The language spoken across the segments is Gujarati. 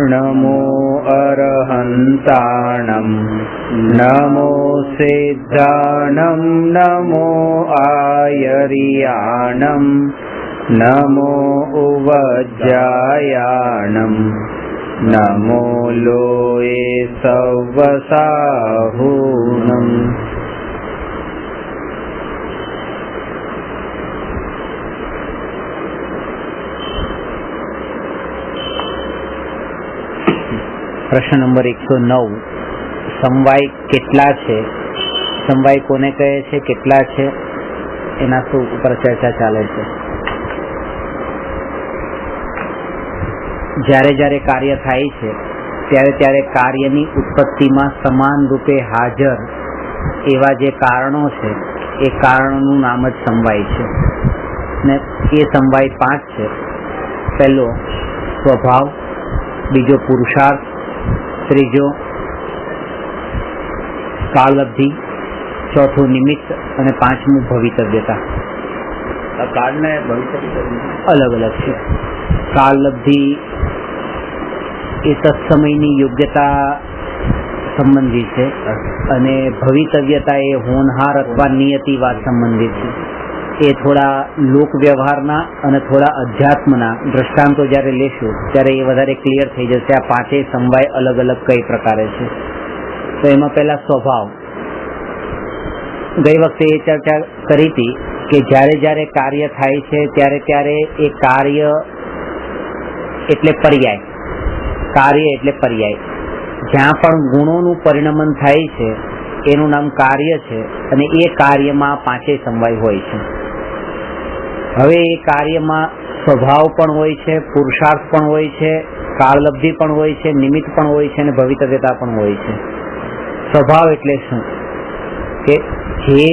नमो अरहन्ताणं नमो सिद्धाणं नमो आयर्याणं नमो उवज्जायाणं नमो लोये सव्वसाहूणम्। प्रश्न नंबर 109 समवाय કેટલા છે, સમવાય કોને કહે છે, કેટલા છે, એના ઉપર ચર્ચા ચાલે છે। જ્યારે જ્યારે કાર્ય થાય છે ત્યારે ત્યારે કાર્યની ઉત્પત્તિમાં સમાન રૂપે હાજર એવા જે કારણો છે એ કારણોનું નામ જ સમવાય છે ને એ સમવાય 5 છે। પહેલો સ્વભાવ, બીજો પુરુષાર્થ, ત્રીજો કાળલબ્ધિ, ચોથું નિમિત્ત અને પાંચમું ભવિતવ્યતા। કાળને ભવિતવ્ય અલગ અલગ છે। કાળલબ્ધિ એ તત્સમયની યોગ્યતા સંબંધી છે અને ભવિતવ્યતા એ હોનહાર અથવા નિયતિવાદ સંબંધિત છે। એ થોડા લોક વ્યવહારના અને થોડા અધ્યાત્મના દ્રષ્ટાંતો જ્યારે લેશું ત્યારે એ વધારે ક્લિયર થઈ જશે આ પાંચેય સમવાય અલગ અલગ કઈ પ્રકારે છે। તો એમાં પહેલા સ્વભાવ, ગઈ વખતે એ ચર્ચા કરી હતી કે જ્યારે જ્યારે કાર્ય થાય છે ત્યારે ત્યારે એ કાર્ય એટલે પર્યાય, કાર્ય એટલે પર્યાય, જ્યાં પણ ગુણોનું પરિણમન થાય છે એનું નામ કાર્ય છે અને એ કાર્યમાં પાંચેય સમવાય હોય છે। હવે એ કાર્યમાં સ્વભાવ પણ હોય છે, પુરુષાર્થ પણ હોય છે, કાળલબ્ધિ પણ હોય છે, નિમિત્ત પણ હોય છે અને ભવિતવ્યતા પણ હોય છે। સ્વભાવ એટલે શું કે જે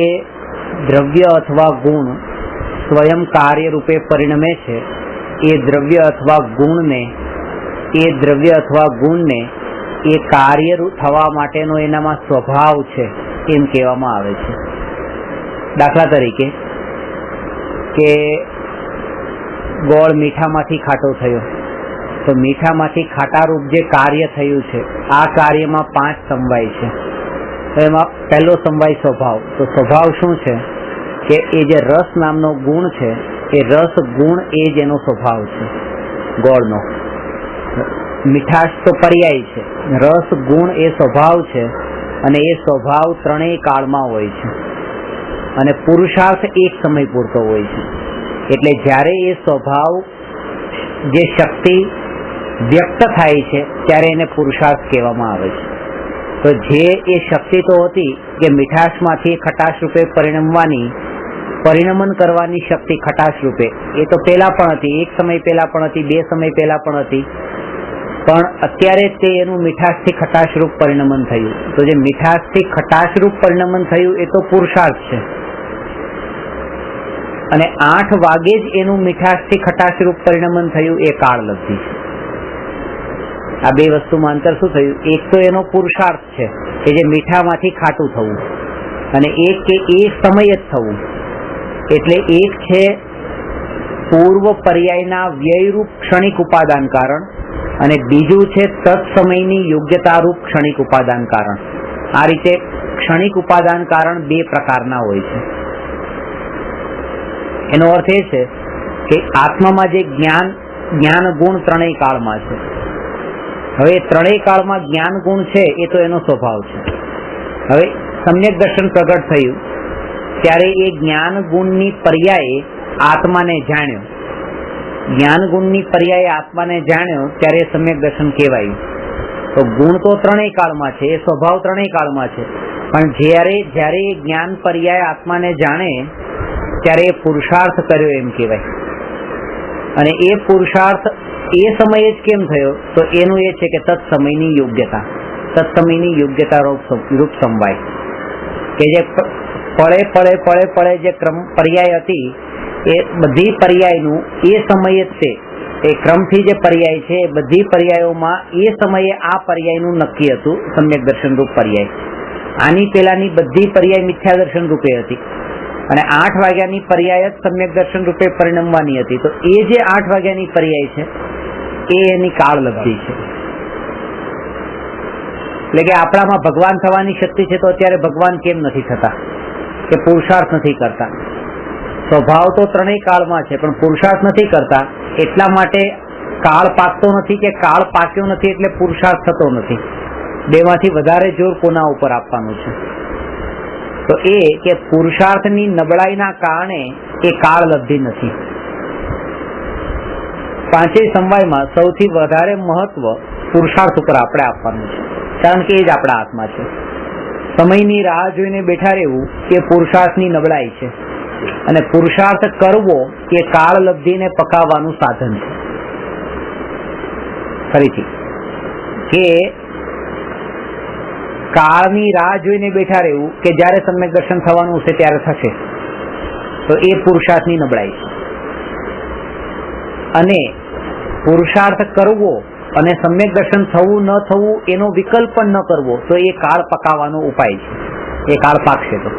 દ્રવ્ય અથવા ગુણ સ્વયં કાર્ય રૂપે પરિણમે છે એ દ્રવ્ય અથવા ગુણને એ કાર્ય થવા માટેનો એનામાં સ્વભાવ છે એમ કહેવામાં આવે છે। દાખલા તરીકે કે ગોળ મીઠામાંથી ખાટો થયો તો મીઠામાંથી ખાટારૂપ જે કાર્ય થયું છે આ કાર્યમાં 5 સમવાય છે। તો એમાં પહેલો સમવાય સ્વભાવ। તો સ્વભાવ શું છે કે એ જે રસ નામનો ગુણ છે એ રસ ગુણ એ જ એનો સ્વભાવ છે ગોળનો। મીઠાશ તો પર્યાય છે, રસ ગુણ એ સ્વભાવ છે અને એ સ્વભાવ ત્રણેય કાળમાં હોય છે અને પુરુષાર્થ એક સમય પૂરતો હોય છે। એટલે જ્યારે એ સ્વભાવ જે શક્તિ વ્યક્ત થાય છે ત્યારે એને પુરુષાર્થ કહેવામાં આવે છે। તો જે એ શક્તિ તો હતી કે મીઠાશમાંથી ખટાશ રૂપે પરિણમન કરવાની શક્તિ ખટાશ રૂપે, એ તો પહેલા પણ હતી, એક સમય પહેલા પણ હતી, 2 સમય પહેલા પણ હતી, પણ અત્યારે તે એનું મીઠાશથી ખટાશ રૂપ પરિણમન થયું। તો જે મીઠાશથી ખટાશ રૂપ પરિણમન થયું એ તો પુરુષાર્થ છે અને 8 વાગે જ એનું મીઠાશથી ખટાશ રૂપ પરિણમન થયું એ કાળલબ્ધિ છે। આ બે વસ્તુમાં અંતર શું થયું? એક તો એનો પુરુષાર્થ છે કે જે મીઠામાંથી ખાટું થવું અને એક કે એ સમય જ થવું। એટલે એક છે પૂર્વ પર્યાયના વ્યયરૂપ ક્ષણિક ઉપાદાન કારણ અને બીજું છે તત્સમયની યોગ્યતારૂપ ક્ષણિક ઉપાદાન કારણ। આ રીતે ક્ષણિક ઉપાદાન કારણ 2 પ્રકારના હોય છે। એનો અર્થ એ છે કે આત્મામાં જે જ્ઞાન ગુણ ત્રણેય કાળમાં છે। હવે ત્રણેય કાળમાં જ્ઞાન ગુણ છે એ તો એનો સ્વભાવ છે। હવે સમ્યક દર્શન પ્રગટ થયું ત્યારે એ જ્ઞાન ગુણની પર્યાયે આત્માને જાણ્યો, જ્ઞાન ગુણની પર્યાયે આત્માને જાણ્યો ત્યારે સમ્યક દર્શન કહેવાયું। તો ગુણ તો ત્રણેય કાળમાં છે, એ સ્વભાવ ત્રણેય કાળમાં છે, પણ જ્યારે એ જ્ઞાન પર્યાય આત્માને જાણે ત્યારે એ પુરુષાર્થ કર્યો એમ કહેવાય। અને એ પુરુષાર્થ એ સમયે જ કેમ થયો? તો એનું એ છે કે તત્સમયની યોગ્યતા રૂપ સમવાય કે જે પળે જે ક્રમ પર્યાય હતી એ બધી પર્યાયનું એ સમયે જ છે, એ ક્રમથી જે પર્યાય છે એ બધી પર્યાયોમાં એ સમયે આ પર્યાયનું નક્કી હતું સમ્યક દર્શન રૂપ પર્યાય। આની પહેલાની બધી પર્યાય મિથ્યા દર્શન રૂપે હતી અને 8 વાગ્યાની પર્યાય જ સમ્યક દર્શન રૂપે પરિણમવાની હતી। તો એ જે 8 વાગ્યાની પર્યાય છે એ એની કાળલબ્ધિ છે એટલે કે આપણામાં ભગવાન થવાની શક્તિ છે તો અત્યારે ભગવાન કેમ નથી થતા, કે પુરુષાર્થ નથી કરતા? સ્વભાવ તો ત્રણેય કાળમાં છે, પણ પુરુષાર્થ નથી કરતા એટલા માટે કાળ પાકતો નથી, કે કાળ પાક્યો નથી એટલે પુરુષાર્થ થતો નથી. બેમાંથી વધારે જોર કોના ઉપર આપવાનું છે? તો એ કે પુરુષાર્થની નબળાઈના કારણે એ કાળ લબ્ધિ નથી. પાંચેય સમવાયમાં સૌથી વધારે મહત્વ પુરુષાર્થ ઉપર આપણે આપવાનું છે, કારણ કે એ જ આપણા હાથમાં છે. સમયની રાહ જોઈને બેઠા રહેવું એ પુરુષાર્થની નબળાઈ છે, અને પુરુષાર્થ કરવો એ કાળ લબ્ધિને પકાવવાનું સાધન છે. ફરીથી કે કાળની રાહ જોઈને બેઠા રહેવું કે જ્યારે સમ્યક દર્શન થવાનું છે ત્યારે થશે, તો એ પુરુષાર્થની નબળાઈ છે. અને પુરુષાર્થ કરવો અને સમ્યક દર્શન થવું ન થવું એનો વિકલ્પ ન કરવો, તો એ કાળ પકાવવાનો ઉપાય છે. એ કાળ પાકશે તો.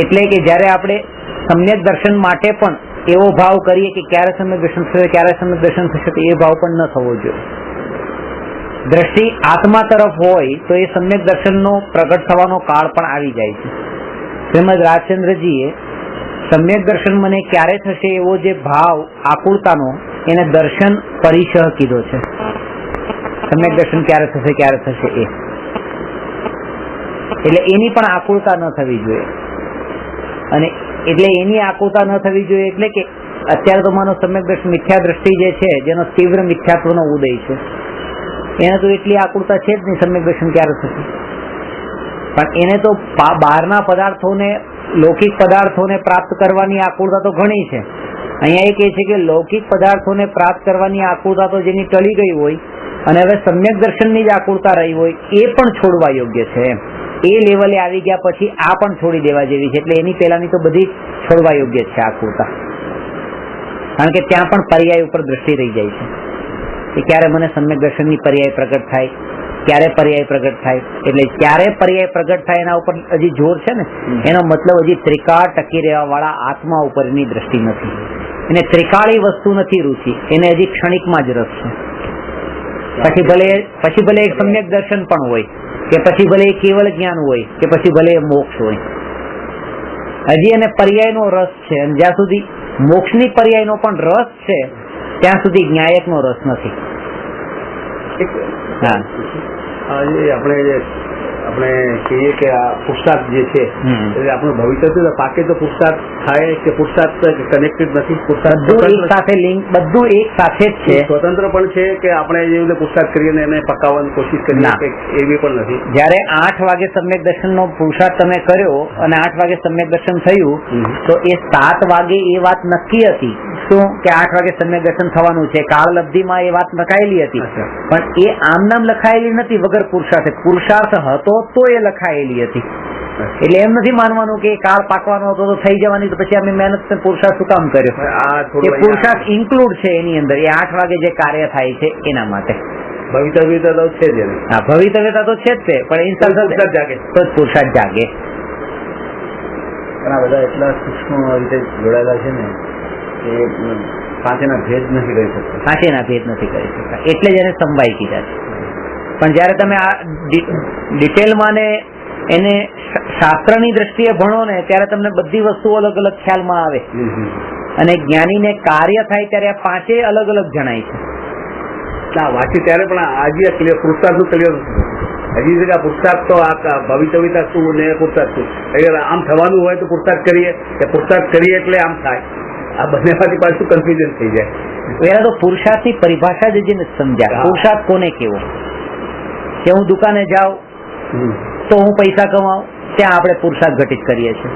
એટલે કે જ્યારે આપણે સમ્યક દર્શન માટે પણ એવો ભાવ કરીએ કે ક્યારે સમ્યક દર્શન થશે, ક્યારે સમ્યક દર્શન થશે, તો એ ભાવ પણ ન થવો જોઈએ. દ્રષ્ટિ આત્મા તરફ હોય તો એ સમ્યક દર્શનનો પ્રગટ થવાનો કાળ પણ આવી જાય છે. શ્રીમદ રાજચંદ્રજીએ સમ્યક દર્શન મને ક્યારે થશે એવો જે ભાવ આકુળતાનો, એને દર્શન પરિસહ કીધો છે. સમ્યક દર્શન ક્યારે થશે એ, એટલે એની પણ આકુળતા ન થવી જોઈએ. અને એટલે એની આકુળતા ન થવી જોઈએ એટલે કે અત્યારે તો માનો સમ્યક દર્શન મિથ્યા દ્રષ્ટિ જે છે, જેનો તીવ્ર મિથ્યાત્વનો ઉદય છે, એને તો એટલી આકુળતા છે જ નહીં સમ્યક દર્શન ક્યારે થશે. પણ એને તો બહારના પદાર્થોને, લૌકિક પદાર્થોને પ્રાપ્ત કરવાની આકુળતા તો ઘણી છે. અહીંયા એ કહે છે કે લૌકિક પદાર્થોને પ્રાપ્ત કરવાની આકુળતા તો જેની ટળી ગઈ હોય અને હવે સમ્યક દર્શનની જ આકુળતા રહી હોય, એ પણ છોડવા યોગ્ય છે. એ લેવલે આવી ગયા પછી આ પણ છોડી દેવા જેવી છે. એટલે એની પહેલાની તો બધી છોડવા યોગ્ય છે આકુળતા, કારણ કે ત્યાં પણ પર્યાય ઉપર દ્રષ્ટિ રહી જાય છે કે ક્યારે મને સમ્યક દર્શનની પર્યાય પ્રગટ થાય, ક્યારે પર્યાય પ્રગટ થાય. એટલે ક્યારે પર્યાય પ્રગટ થાય એના ઉપર હજી જોર છે ને, એનો મતલબ હજી ત્રિકાળ ટકી રહેવા વાળા આત્મા ઉપરની દ્રષ્ટિ નથી. એને ત્રિકાળી વસ્તુ નથી રુચિ, એને હજી ક્ષણિકમાં જ રસ છે. પછી ભલે એક સમ્યક દર્શન પણ હોય, કે પછી ભલે કેવળ જ્ઞાન હોય, કે પછી ભલે મોક્ષ હોય, હજી એને પર્યાયનો રસ છે. અને જ્યાં સુધી મોક્ષની પર્યાયનો પણ રસ છે ત્યાં સુધી જ્ઞાયકનો રસ નથી. હા, આપણે કહીએ કે આ પુરુષાર્થ જે છે, એટલે આપણું ભવિષ્ય પાકે તો પુરુષાર્થ થાય કે પુરુષાર્થ કનેક્ટેડ નથી? બધું એક સાથે લિંક, બધું એક સાથે જ છે. સ્વતંત્ર પણ છે કે આપણે જે રીતે પુરુષાર્થ કરીને એને પકાવવાની કોશિશ કરીએ એવી પણ નથી. જયારે 8 વાગે સમ્યક દર્શનનો પુરુષાર્થ તમે કર્યો અને 8 વાગે સમ્યક દર્શન થયું, તો એ 7 વાગે એ વાત નક્કી હતી શું કે 8 વાગે સમ્યક દર્શન થવાનું છે. કાળ લબ્ધિમાં એ વાત લખાયેલી હતી, પણ એ આમ નામ લખાયેલી નથી વગર પુરુષાર્થે. પુરુષાર્થ હતો તો એ લખાયેલી હતી. એટલે એમ નથી માનવાનું કે કાળ પાકવાનો હતો તો થઈ જવાની, તો પછી અમે મહેનત પુરુષાર્થ શું કામ કર્યો? એ પુરુષાર્થ ઇન્ક્લુડ છે એની અંદર. એ 8 વાગે જે કાર્ય થાય છે એના માટે ભવિતવ્યતા તો છે જ. હા, ભવિતવ્યતા તો છે જ તે, પણ ઇન્સાન જાગે તો જ પુરુષાર્થ જાગે. પણ આ બધા એટલા સૂક્ષ્મ રીતે જોડાયેલા છે ને કે પાંચેના ભેદ નથી કરી શકતા. પાંચેના ભેદ નથી કરી શકતા, એટલે જ એને સમવાય કીધા છે. પણ જયારે તમે આ ડિટેલમાં ને એને શાસ્ત્રની દ્રષ્ટિએ ભણો ને ત્યારે તમને બધી વસ્તુઓ અલગ અલગ ખ્યાલમાં આવે. અને જ્ઞાનીને કાર્ય થાય ત્યારે આ પાંચે અલગ અલગ જણાય છે. વાંચી ત્યારે પણ આજે ક્લિયર પુરુષાર્થ નું ક્લિયર હજી આ પુરુષાર્થ તો આ ભવિતવ્યતા શું ને પુરુષાર્થ શું, આમ થવાનું હોય તો પુરુષાર્થ કરીએ કે પુરુષાર્થ કરીએ એટલે આમ થાય, આ બંનેમાંથી પાછું કન્ફ્યુઝન થઈ જાય. પહેલા તો પુરુષાર્થની પરિભાષા જ નથી સમજ્યા. પુરુષાર્થ કોને કેવો? કે હું દુકાને જાઉં તો હું પૈસા કમાઉં, ત્યાં આપણે પુરુષાર્થ ઘટિત કરીએ છીએ.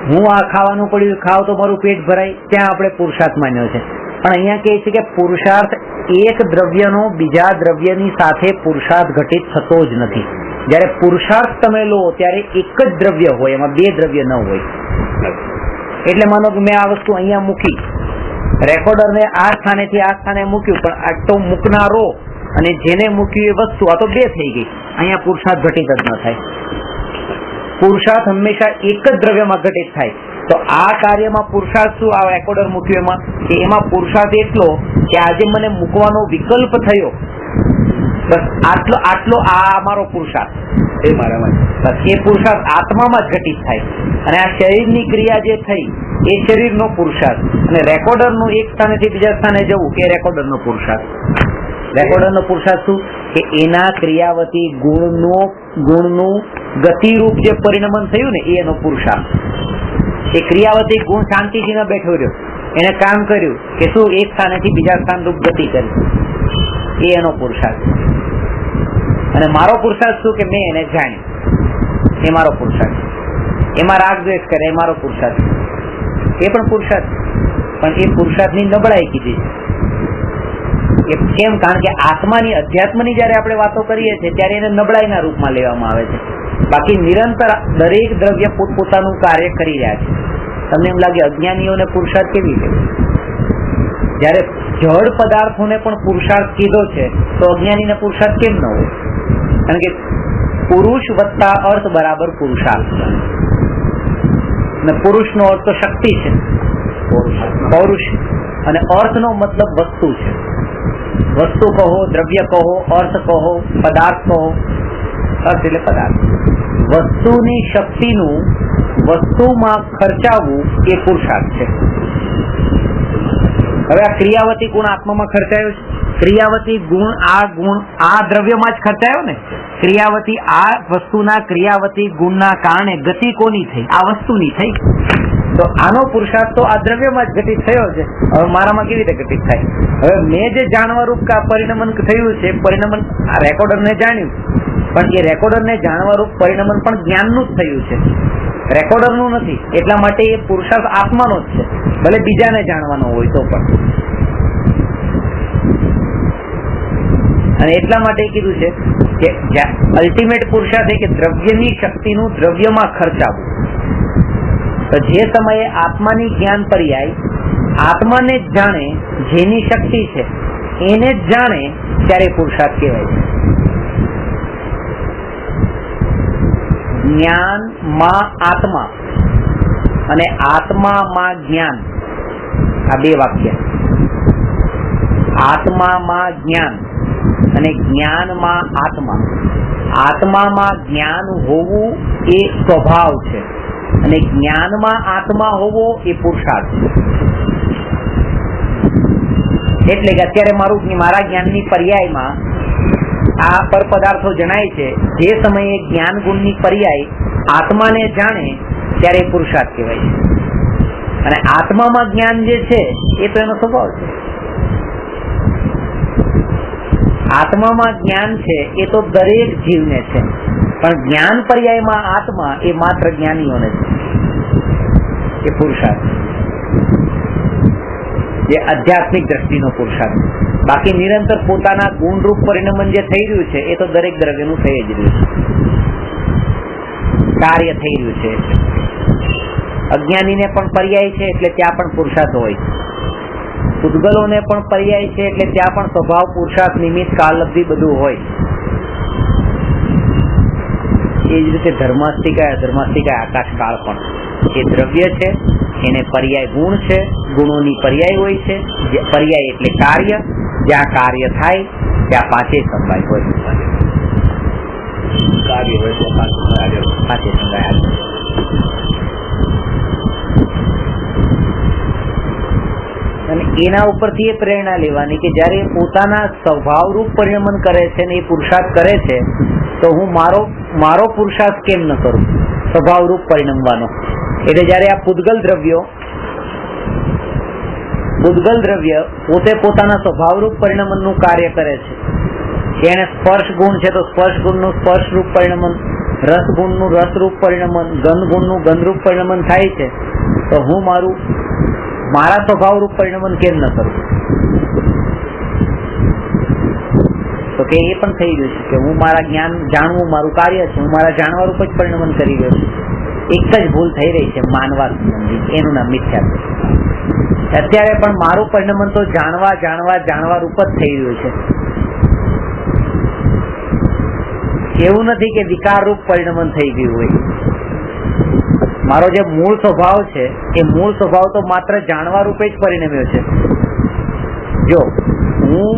હું આ ખાવાનું પડ્યું ખાવ તો મારું પેટ ભરાય, ત્યાં આપણે પુરુષાર્થ માન્યો છે. પણ અહીંયા કહે છે કે પુરુષાર્થ એક દ્રવ્યનો બીજા દ્રવ્યની સાથે પુરુષાર્થ ઘટિત થતો જ નથી. જયારે પુરુષાર્થ તમે લો ત્યારે એક જ દ્રવ્ય હોય, એમાં બે દ્રવ્ય ન હોય. એટલે માનો કે મેં આ વસ્તુ અહીંયા મૂકી, રેકોર્ડરને આ સ્થાનેથી આ સ્થાને મૂક્યું, પણ આ તો મૂકનારો અને જેને મૂક્યું એ વસ્તુ આ તો બે થઈ ગઈ. અહીંયા પુરુષાર્થ ઘટિત જ ન થાય. પુરુષાર્થ હંમેશા એક જ દ્રવ્યમાં ઘટિત થાય. તો આ કાર્યમાં પુરુષાર્થ શું? આ રેકોર્ડર મૂક્યું એમાં કે એમાં પુરુષાર્થ એટલો કે આજે મને મૂકવાનો વિકલ્પ થયો, બસ આટલો આ મારો પુરુષાર્થ, એ મારામાં બસ એ પુરુષાર્થ આત્મામાં જ ઘટિત થાય. અને આ શરીરની ક્રિયા જે થઈ એ શરીરનો પુરુષાર્થ, અને રેકોર્ડરનું એક સ્થાનેથી બીજા સ્થાને જવું એ રેકોર્ડરનો પુરુષાર્થ. રેકોર્ડરનો પુરુષાર્થ શું? કે એના ક્રિયાવતી ગુણનું ગતિરૂપ જે પરિણમન થયું ને એ એનો પુરુષાર્થ. એ ક્રિયાવતી ગુણ શાંતિથી ન બેઠો રહ્યો, એને કામ કર્યું કે શું એક સ્થાનેથી બીજા સ્થાન રૂપ ગતિ કરી, એ એનો પુરુષાર્થ. અને મારો પુરુષાર્થ શું? કે મેં એને જાણ્યું, એ મારો પુરુષાર્થ. એમાં રાગ દ્વેષ કરે એ મારો પુરુષાર્થ, એ પણ પુરુષાર્થ. પણ એ પુરુષાર્થની નબળાઈ કીધી છે. કેમ? કારણ કે આત્માની અધ્યાત્મની જયારે આપણે વાતો કરીએ છીએ ત્યારે એને નબળાઈના રૂપમાં લેવામાં આવે છે. બાકી નિરંતર દરેક દ્રવ્ય પોતપોતાનું કાર્ય કરી રહ્યા છે. તમને એમ લાગે અજ્ઞાનીઓને પુરુષાર્થ કેવી છે? જયારે જળ પદાર્થોને પણ પુરુષાર્થ કીધો છે તો અજ્ઞાનીને પુરુષાર્થ કેમ ન હોય? કારણ કે પુરુષ વત્તા અર્થ બરાબર પુરુષાર્થ. અને પુરુષનો અર્થ તો શક્તિ છે, પૌરુષ, અને અર્થનો મતલબ વસ્તુ છે. વસ્તુ કહો, દ્રવ્ય કહો, અર્થ કહો, પદાર્થ કહો. અર્થ એટલે પદાર્થ. વસ્તુની શક્તિનું વસ્તુમાં ખર્ચાવવું એ પુરુષાર્થ છે. હવે આ ક્રિયાવતી ગુણ આત્મામાં ખર્ચાયો છે. ક્રિયાવતી ગુણ આ દ્રવ્યમાં જ ખર્ચાયો ને. ક્રિયાવતી આ વસ્તુના ક્રિયાવતી ગુણના કારણે ગતિ કોની થઈ? આ વસ્તુની થઈ. તો આનો પુરુષાર્થ તો આ દ્રવ્યમાં જ ઘટિત થયો છે. હવે મારામાં કેવી રીતે ઘટિત થાય? હવે મેં જે જાણવારૂપ પરિણમન થયું છે, પરિણમન આ રેકોર્ડરને જાણ્યું, પણ એ રેકોર્ડરને જાણવારૂપ પરિણમન પણ જ્ઞાનનું જ થયું છે, રેકોર્ડરનું નથી. એટલા માટે એ પુરુષાર્થ આત્માનો જ છે, ભલે બીજાને જાણવાનો હોય તો પણ. અને એટલા માટે કીધું છે કે અલ્ટિમેટ પુરુષાર્થ એ કે દ્રવ્યની શક્તિનું દ્રવ્યમાં ખર્ચાવવું. તો જે સમયે આત્માની જ્ઞાન પર્યાય આત્માને જ જાણે, જેની શક્તિ છે એને જ જાણે, ત્યારે પુરુષાર્થ કહેવાય છે. જ્ઞાનમાં આત્મા અને આત્મામાં જ્ઞાન, આ બે વાક્ય. આત્મામાં જ્ઞાન અને જ્ઞાનમાં આત્મા. આત્મામાં જ્ઞાન હોવું એ સ્વભાવ છે, અને જ્ઞાનમાં આત્મા હોવો એ પુરુષાર્થ છે. એટલે કે અત્યારે મારા જ્ઞાનની પર્યાયમાં આ પર પદાર્થો જણાય છે. જે સમયે જ્ઞાન ગુણની પર્યાય આત્માને જાણે ત્યારે પુરુષાર્થ કહેવાય છે. અને આત્મામાં જ્ઞાન જે છે એ તો એનો સ્વભાવ છે. આત્મામાં જ્ઞાન છે એ તો દરેક જીવને છે, પણ જ્ઞાન પર્યાયમાં આત્મા એ માત્ર જ્ઞાનીઓને છે. એ પુરુષાર્થ જે આધ્યાત્મિક દ્રષ્ટિનો પુરુષાર્થ. બાકી નિરંતર પોતાના ગુણરૂપ પરિણમન જે થઈ રહ્યું છે એ તો દરેક દ્રવ્યનું થઈ જ રહ્યું છે, કાર્ય થઈ રહ્યું છે. અજ્ઞાનીને પણ પર્યાય છે એટલે ત્યાં પણ પુરુષાર્થ હોય છે. ઉદ્ગલોને પણ પર્યાય છે એટલે ત્યાં પણ સ્વભાવ, પુરુષાર્થ, નિમિત્ત, કાલલબ્ધિ બધું હોય. એ જ રીતે ધર્માસ્તિકા આકાશ કાળ પણ એ દ્રવ્ય છે, એને પર્યાય ગુણ છે, ગુણોની પર્યાય હોય છે. જે પર્યાય એટલે કાર્ય, જ્યાં કાર્ય થાય ત્યાં પાંચે સંભાય હોય. કાર્ય હોય તો પાંચે સંભાય. અને એના ઉપરથી એ પ્રેરણા લેવાની કે જયારે પોતાના સ્વભાવરૂપ પરિણમન કરે છે ને એ પુરુષાર્થ કરે છે, તો હું મારો પુરુષાર્થ કેમ ન કરું સ્વભાવરૂપ પરિણમવાનો. એટલે જયારે આ પૂદગલ દ્રવ્ય પોતે પોતાના સ્વભાવરૂપ પરિણમનનું કાર્ય કરે છે. એને સ્પર્શ ગુણ છે તો સ્પર્શ ગુણનું સ્પર્શરૂપ પરિણમન, રસ ગુણનું રસરૂપ પરિણમન, ગંધ ગુણનું ગંધરૂપ પરિણમન થાય છે, તો હું મારા સ્વભાવરૂપ પરિણમન કેમ ન કરું? તો કે એ પણ થઈ ગયું છે કે હું મારા જ્ઞાન જાણવું મારું કાર્ય છે, હું મારા જાણવારૂપ જ પરિણમન કરી રહ્યો છું. એક જ ભૂલ થઈ રહી છે માનવા સંબંધી, એનું નામ મિથ્યાત્વ. અત્યારે પણ મારું પરિણમન તો જાણવા રૂપ જ થઈ રહ્યું છે. એવું નથી કે વિકાર રૂપ પરિણમન થઈ ગયું હોય. મારો જે મૂળ સ્વભાવ છે એ મૂળ સ્વભાવ તો માત્ર જાણવા રૂપે જ પરિણમ્યો છે. જો હું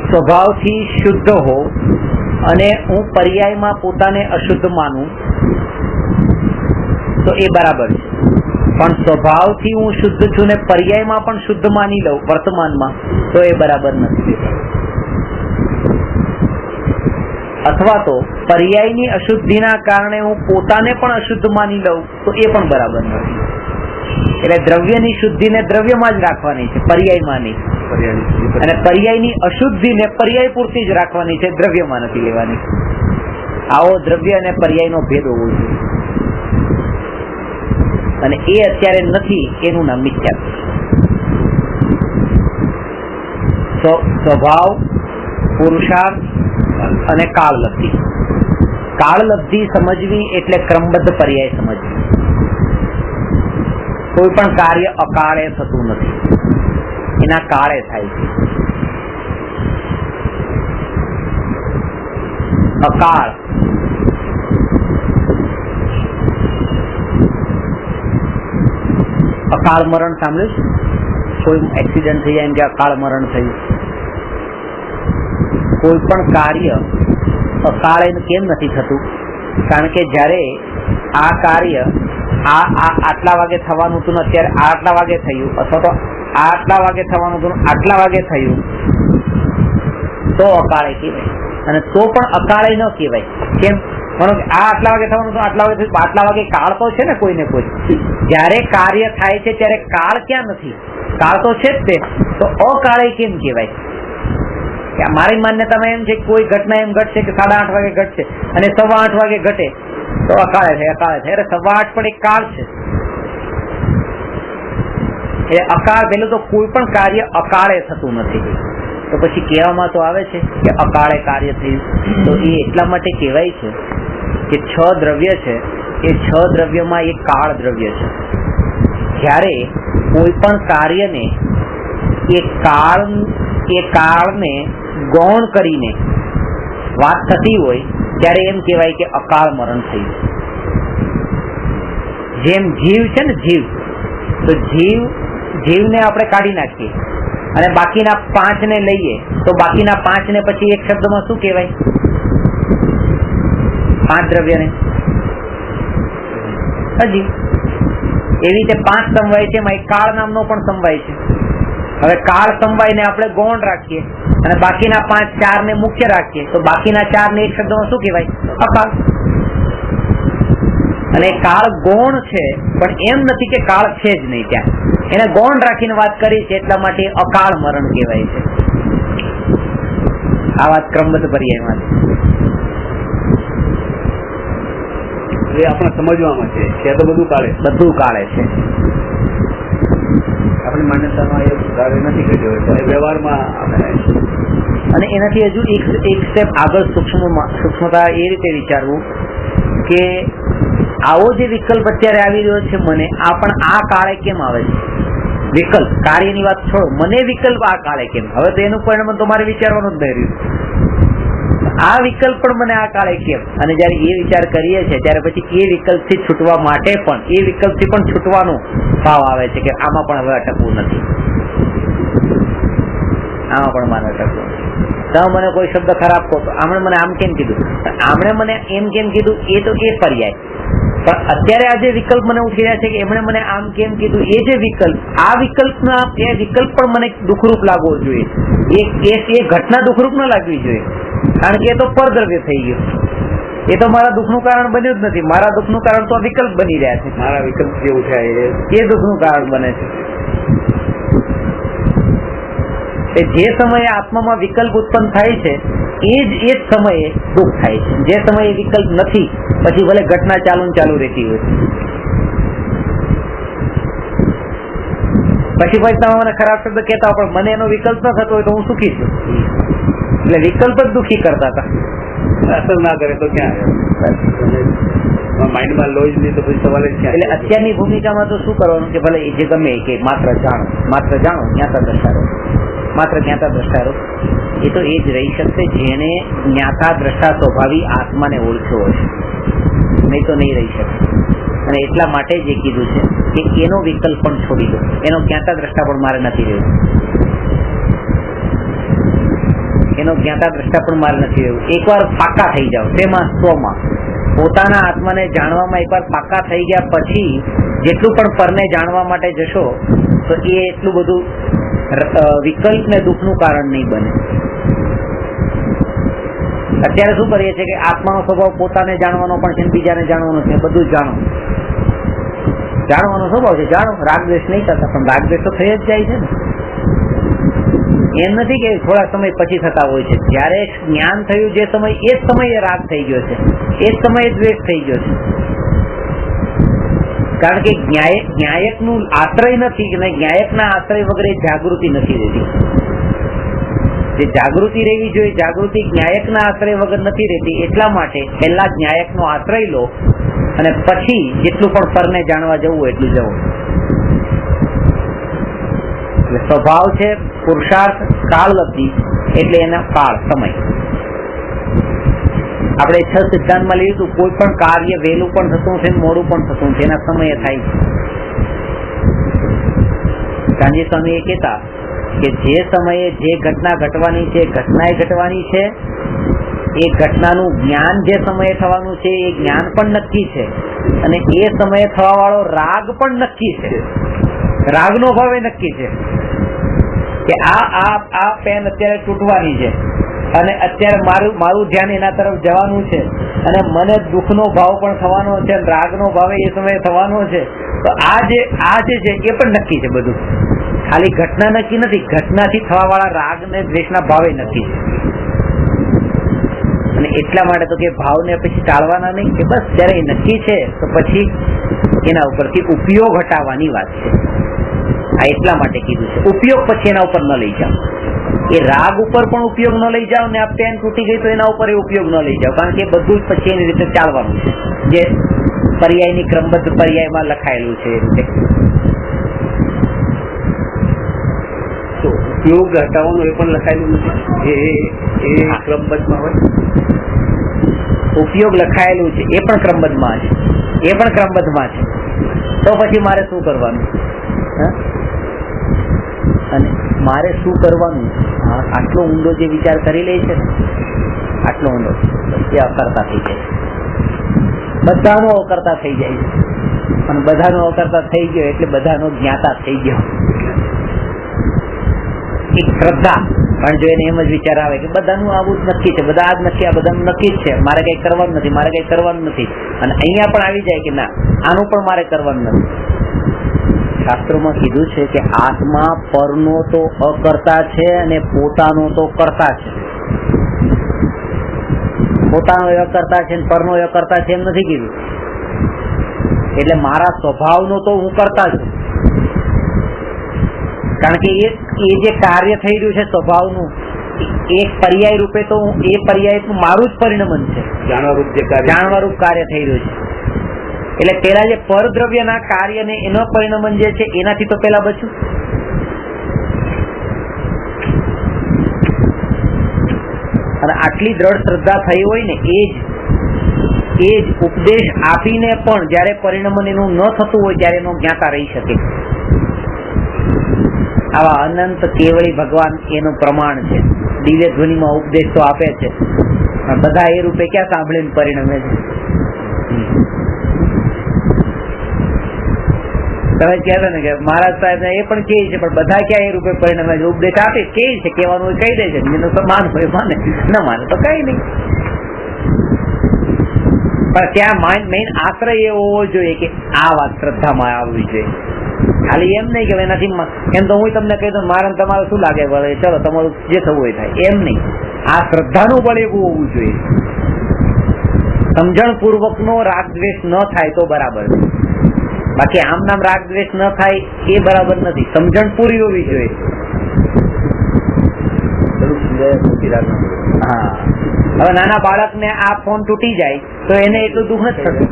સ્વભાવથી શુદ્ધ હોઉં અને હું પર્યાયમાં પોતાને અશુદ્ધ માનું તો એ બરાબર છે, પણ સ્વભાવથી હું શુદ્ધ છું ને પર્યાયમાં પણ શુદ્ધ માની લઉં વર્તમાનમાં તો એ બરાબર નથી. અથવા તો પર્યાયની અશુદ્ધિના કારણે હું પોતાને પણ અશુદ્ધ માની લઉં તો એ પણ બરાબર નથી. એટલે દ્રવ્યની શુદ્ધિને દ્રવ્યમાં જ રાખવાની છે, પર્યાયમાં નહીં. અને પર્યાયની અશુદ્ધિને પર્યાય પૂરતી જ રાખવાની છે, દ્રવ્યમાં નથી લેવાની. આવો દ્રવ્ય અને પર્યાયનો ભેદ હોવો જોઈએ, અને એ અત્યારે નથી. એનું નામ મિથ્યા. સ્વભાવ, પુરુષાર્થ અને કાળલબ્ધિ. કાળલબ્ધિ સમજવી એટલે ક્રમબદ્ધ પર્યાય સમજવી. કોઈ પણ કાર્ય અકાળે થતું નથી, એના કાળે થાય છે. અકાળ અકાળ મરણ સાંભળ્યું છે? કોઈ એક્સિડન્ટ થઈ જાય એમ કે અકાળ મરણ થયું. કોઈ પણ કાર્ય અકાળે કેમ નથી થતું? કારણ કે જ્યારે આ કાર્ય આટલા વાગે થવાનું હતું ને અત્યારે આટલા વાગે થયું, અથવા તો આટલા વાગે થવાનું હતું આટલા વાગે થયું, તો અકાળે કહેવાય. અને તો પણ અકાળે ન કહેવાય. કેમ? કારણ કે આટલા વાગે થવાનું હતું આટલા વાગે થયું, આટલા વાગે કાળ તો છે ને કોઈ ને કોઈ. જ્યારે કાર્ય થાય છે ત્યારે કાળ ક્યાં નથી? કાળ તો છે જ તે. તો અકાળે કેમ કહેવાય? મારી માન્યતામાં એમ છે કે કોઈ ઘટના એમ ઘટશે કે 8:30 વાગે ઘટશે અને 8:15 વાગે ઘટે તો અકાળે થાય. અકાળે થાય. અરે 8:15 પણ એક કાળ છે. એટલે અકાળ પેલું તો કોઈ પણ કાર્ય અકાળે થતું નથી. તો પછી કહેવામાં તો આવે છે કે અકાળે કાર્ય થયું. તો એ એટલા માટે કહેવાય છે કે 6 દ્રવ્ય છે, એ 6 દ્રવ્યમાં એક કાળ દ્રવ્ય છે. જ્યારે કોઈ પણ કાર્યને એ કાળને ગૌણ કરીને વાત થતી હોય ત્યારે એમ કહેવાય કે અકાળ મરણ થયું. જેમ જીવ છે ને, જીવ, તો જીવને આપણે કાઢી નાખીએ અને બાકીના 5 ને લઈએ તો બાકીના 5 ને પછી એક શબ્દમાં શું કહેવાય? 5 દ્રવ્યને અજીવ. એવી રીતે 5 સમવાય છે, એમાં એક કાળ નામનો પણ સમવાય છે. હવે કાળ સમવાયને આપણે ગૌણ રાખીએ અને બાકીના 5 4 ને મુખ્ય રાખીએ તો બાકીના 4 ને એક શબ્દમાં શું કહેવાય? અકાળ. અને કાળ ગૌણ છે, પણ એમ નથી કે કાળ છે જ નહીં. ત્યાં એને ગૌણ રાખીને વાત કરી છે, એટલા માટે અકાળ મરણ કહેવાય છે. આ વાત ક્રમબદ્ધ પર્યાયમાં છે. એ આપણે સમજવામાં છે તો બધું કાળે છે. આપણી માન્યતામાં એ કાર્ય નથી કર્યો વ્યવહારમાં. અને એનાથી હજુ એક સ્ટેપ આગળ સૂક્ષ્મતા એ રીતે વિચારવું કે આવો જે વિકલ્પ અત્યારે આવી રહ્યો છે મને, આ પણ આ કાળે કેમ આવે છે? વિકલ્પ, કાર્યની વાત છોડો, મને વિકલ્પ આ કાળે કેમ? હવે તો એનું પરિણામ તો મારે વિચારવાનું જ નહીં રહ્યું. આ વિકલ્પ પણ મને આ કાળે કેમ? અને જયારે એ વિચાર કરીએ છીએ ત્યારે પછી એ વિકલ્પથી છૂટવા માટે પણ એ વિકલ્પથી પણ છૂટવાનો ભાવ આવે છે કે આમાં પણ હવે અટકવું નથી, આમાં પણ મારે અટકવું. તમે મને કોઈ શબ્દ ખરાબ કહો તો આમણે મને આમ કેમ કીધું, આમણે મને એમ કેમ કીધું, એ તો એ પર્યાય. પણ અત્યારે આ જે વિકલ્પ મને ઉઠી રહ્યા છે કે એમણે મને આમ કેમ કીધું, એ જે વિકલ્પ, આ વિકલ્પના એ વિકલ્પ પણ મને દુઃખરૂપ લાગવો જોઈએ. એ ઘટના દુઃખરૂપ ન લાગવી જોઈએ, કારણ કે એ તો પરદ્રવ્ય થઈ ગયું. એ તો મારા દુઃખનું કારણ બન્યું જ નથી. મારા દુઃખનું કારણ તો વિકલ્પ બની રહ્યા છે. મારા વિકલ્પ જે ઉઠ્યા એ દુઃખનું કારણ બને છે. જે સમયે આત્મામાં વિકલ્પ ઉત્પન્ન થાય છે એ જ સમયે દુઃખ થાય છે. જે સમયે વિકલ્પ નથી પછી ભલે ઘટના ચાલુ રહેતી હોય પછી તમે મને ખરાબ શબ્દ કહેતા હોય પણ મને એનો વિકલ્પ ન થતો હોય તો હું સુખી છું. એટલે વિકલ્પ જ દુઃખી કરતા હતા. અસર ના કરે તો ક્યાં માઇન્ડમાં લોહી જ નહીં તો પછી સવાલ જ ક્યાં? એટલે અત્યારની ભૂમિકામાં તો શું કરવાનું કે ભલે જે ગમે કે માત્ર જાણો જ્ઞાતા દ્રષ્ટા રહો. એ તો એ જ રહી શકશે જેને જ્ઞાતા દ્રષ્ટા સ્વભાવી આત્માને ઓળખ્યો હશે. નહીં તો નહીં રહી શકે. અને એટલા માટે જ એ કીધું છે કે એનો વિકલ્પ પણ છોડી દો, એનો જ્ઞાતા દ્રષ્ટા પણ મારે નથી રહેવું, એનો જ્ઞાતા દ્રષ્ટા પણ મારે નથી રહેવું. એકવાર પાકા થઈ જાઓ તેમાં સ્વમાં, પોતાના આત્માને જાણવામાં એકવાર પાકા થઈ ગયા પછી જેટલું પણ પરને જાણવા માટે જશો તો એ એટલું બધું વિકલ્પ ને દુઃખનું કારણ નહીં બને. અત્યારે શું કરીએ છીએ કે આત્માનો સ્વભાવ પોતાને જાણવાનો પણ છે, બીજાને જાણવાનો છે, બધું જ જાણવાનો સ્વભાવ છે, જાણો, રાગદ્વેષ નહીં કરતા, પણ રાગદ્વેષ તો થઈ જ જાય છે ને. એમ નથી કે થોડા સમય પછી થતા હોય છે. જયારે જ્ઞાન થયું જે સમય, એ જ સમયે રાગ થઈ ગયો છે, એ જ સમયે દ્વેષ થઈ ગયો છે. કારણ કે જ્ઞાયકનું આશ્રય નથી, જ્ઞાયકના આશ્રય વગર જાગૃતિ નથી રહેતી. જે જાગૃતિ રહેવી જોઈએ, જાગૃતિ જ્ઞાયકના આશ્રય વગર નથી રહેતી. એટલા માટે પહેલા જ્ઞાયકનો આશ્રય લો અને પછી જેટલું પણ પરને જાણવા જવું એટલું જવું. એટલે સ્વભાવ છે પુરુષાર્થ કાળલબ્ધિ, એટલે એના કાળ, સમય. આપણે 6 સિદ્ધાંતમાં લીધું, કોઈ પણ કાર્ય વહેલું પણ થતું છે, મોડું પણ થતું છે, એના સમયે થાય છે. ગાંધી સ્વામી એ કહેતા કે જે સમયે જે ઘટના ઘટવાની છે, ઘટના ઘટવાની છે, એ ઘટનાનું જ્ઞાન જે સમયે થવાનું છે એ જ્ઞાન પણ નક્કી છે, અને એ સમયે થવા વાળો રાગ પણ નક્કી છે. રાગનો ભાવ એ નક્કી છે કે આ પેન અત્યારે તૂટવાની છે અને અત્યારે મારું ધ્યાન એના તરફ જવાનું છે, અને મને દુઃખનો ભાવ પણ થવાનો છે, રાગનો ભાવ એ સમયે થવાનો છે. તો આ જે છે એ પણ નક્કી છે. બધું ખાલી ઘટના નક્કી નથી, ઘટનાથી થવા વાળા રાગ ને દ્વેષના ભાવે નક્કી છે. અને એટલા માટે તો કે ભાવને પછી ટાળવાના નહીં, કે બસ જયારે એ નક્કી છે તો પછી એના ઉપરથી ઉપયોગ હટાવવાની વાત છે. આ એટલા માટે કીધું છે ઉપયોગ પછી એના ઉપર ન લઈ જાઓ. એ રાગ ઉપર પણ ઉપયોગ ન લઈ જાઓ, ને આ પેન તૂટી ગઈ તો એના ઉપર એ ઉપયોગ ન લઈ જાઓ, કારણ કે બધું જ પછી એની રીતે ચાલવાનું છે, જે પર્યાયની ક્રમબદ્ધ પર્યાયમાં લખાયેલું છે એ રીતે. તો ઉપયોગ હટાવવાનો એ પણ લખાયેલું નથી, એ ક્રમબદ્ધમાં હોય. ઉપયોગ લખાયેલું છે એ પણ ક્રમબદ્ધમાં છે, એ પણ ક્રમબદ્ધમાં છે. તો પછી મારે શું કરવાનું? અને મારે શું કરવાનું? આટલો ઊંડો જે વિચાર કરી લે છે ને, આટલો ઊંડો, એ અકર્તા થઈ જાય, બધાનો અકર્તા થઈ જાય છે. અને બધાનો અકર્તા થઈ ગયો એટલે બધાનો જ્ઞાતા થઈ ગયો. એક શ્રદ્ધા, પણ જો એને એમ જ વિચાર આવે કે બધાનું આવું જ નક્કી છે, બધા આ જ નક્કી, આ બધાનું નક્કી જ છે, મારે કઈ કરવાનું નથી, મારે કઈ કરવાનું નથી. અને અહીંયા પણ આવી જાય કે ના, આનું પણ મારે કરવાનું નથી. શાસ્ત્રોમાં કીધું છે કે આત્મા પરનો તો અકર્તા છે અને પોતાનો તો કરતા છે. પોતાનો અકર્તા છે, પરનો અકર્તા છે એમ નથી કીધું. એટલે મારા સ્વભાવનો તો હું કરતા છું, કારણ કે એ જે કાર્ય થઈ રહ્યું છે સ્વભાવનું, એક પર્યાય રૂપે તો એ પર્યાય મારું જ પરિણમન છે, જાણવારૂપ કાર્ય થઈ રહ્યું છે. એટલે પેલા જે પરદ્રવ્યના કાર્ય ને એનો પરિણમન જે છે એનાથી તો પેલા બચું. અને આટલી દ્રઢ શ્રદ્ધા થઈ હોય ને એ જ ઉપદેશ આપીને પણ જયારે પરિણમન એનું ન થતું હોય ત્યારે એનો જ્ઞાતા રહી શકે. આવા અનંત કેવળી ભગવાન એનું પ્રમાણ છે. દિવ્ય ધ્વનિમાં ઉપદેશ તો આપે છે, બધા એ રૂપે ક્યાં સાંભળીને પરિણમે છે? તમે કહેતા ને કે મહારાજ સાહેબ એ પણ કહે છે, પણ બધા ક્યાં એ રૂપે પરિણમે છે? ઉપદેશ આપે, કહે છે, કહેવાનું કહી દે છે, જેનું તો માન હોય માને, ન માને તો કઈ નહીં. પણ ત્યાં મેઇન આશ્રય એવો હોવો જોઈએ કે આ વાત શ્રદ્ધામાં આવવી જોઈએ. ખાલી એમ નહીં કે એનાથી એમ તો હું તમને કહી દઉં મારે તમારે શું લાગે, વળે ચલો તમારું જે થવું હોય થાય, એમ નહીં. આ શ્રદ્ધાનું બળ એવું હોવું જોઈએ. સમજણ પૂર્વક નો રાગ દ્વેષ ન થાય તો બરાબર, બાકી આમ નામ રાગ દ્વેષ ન થાય એ બરાબર નથી. સમજણ પૂરી હોવી જોઈએ. હા, હવે નાના બાળકને આ ફોન તૂટી જાય તો એને એટલું દુઃખ નથી થતું,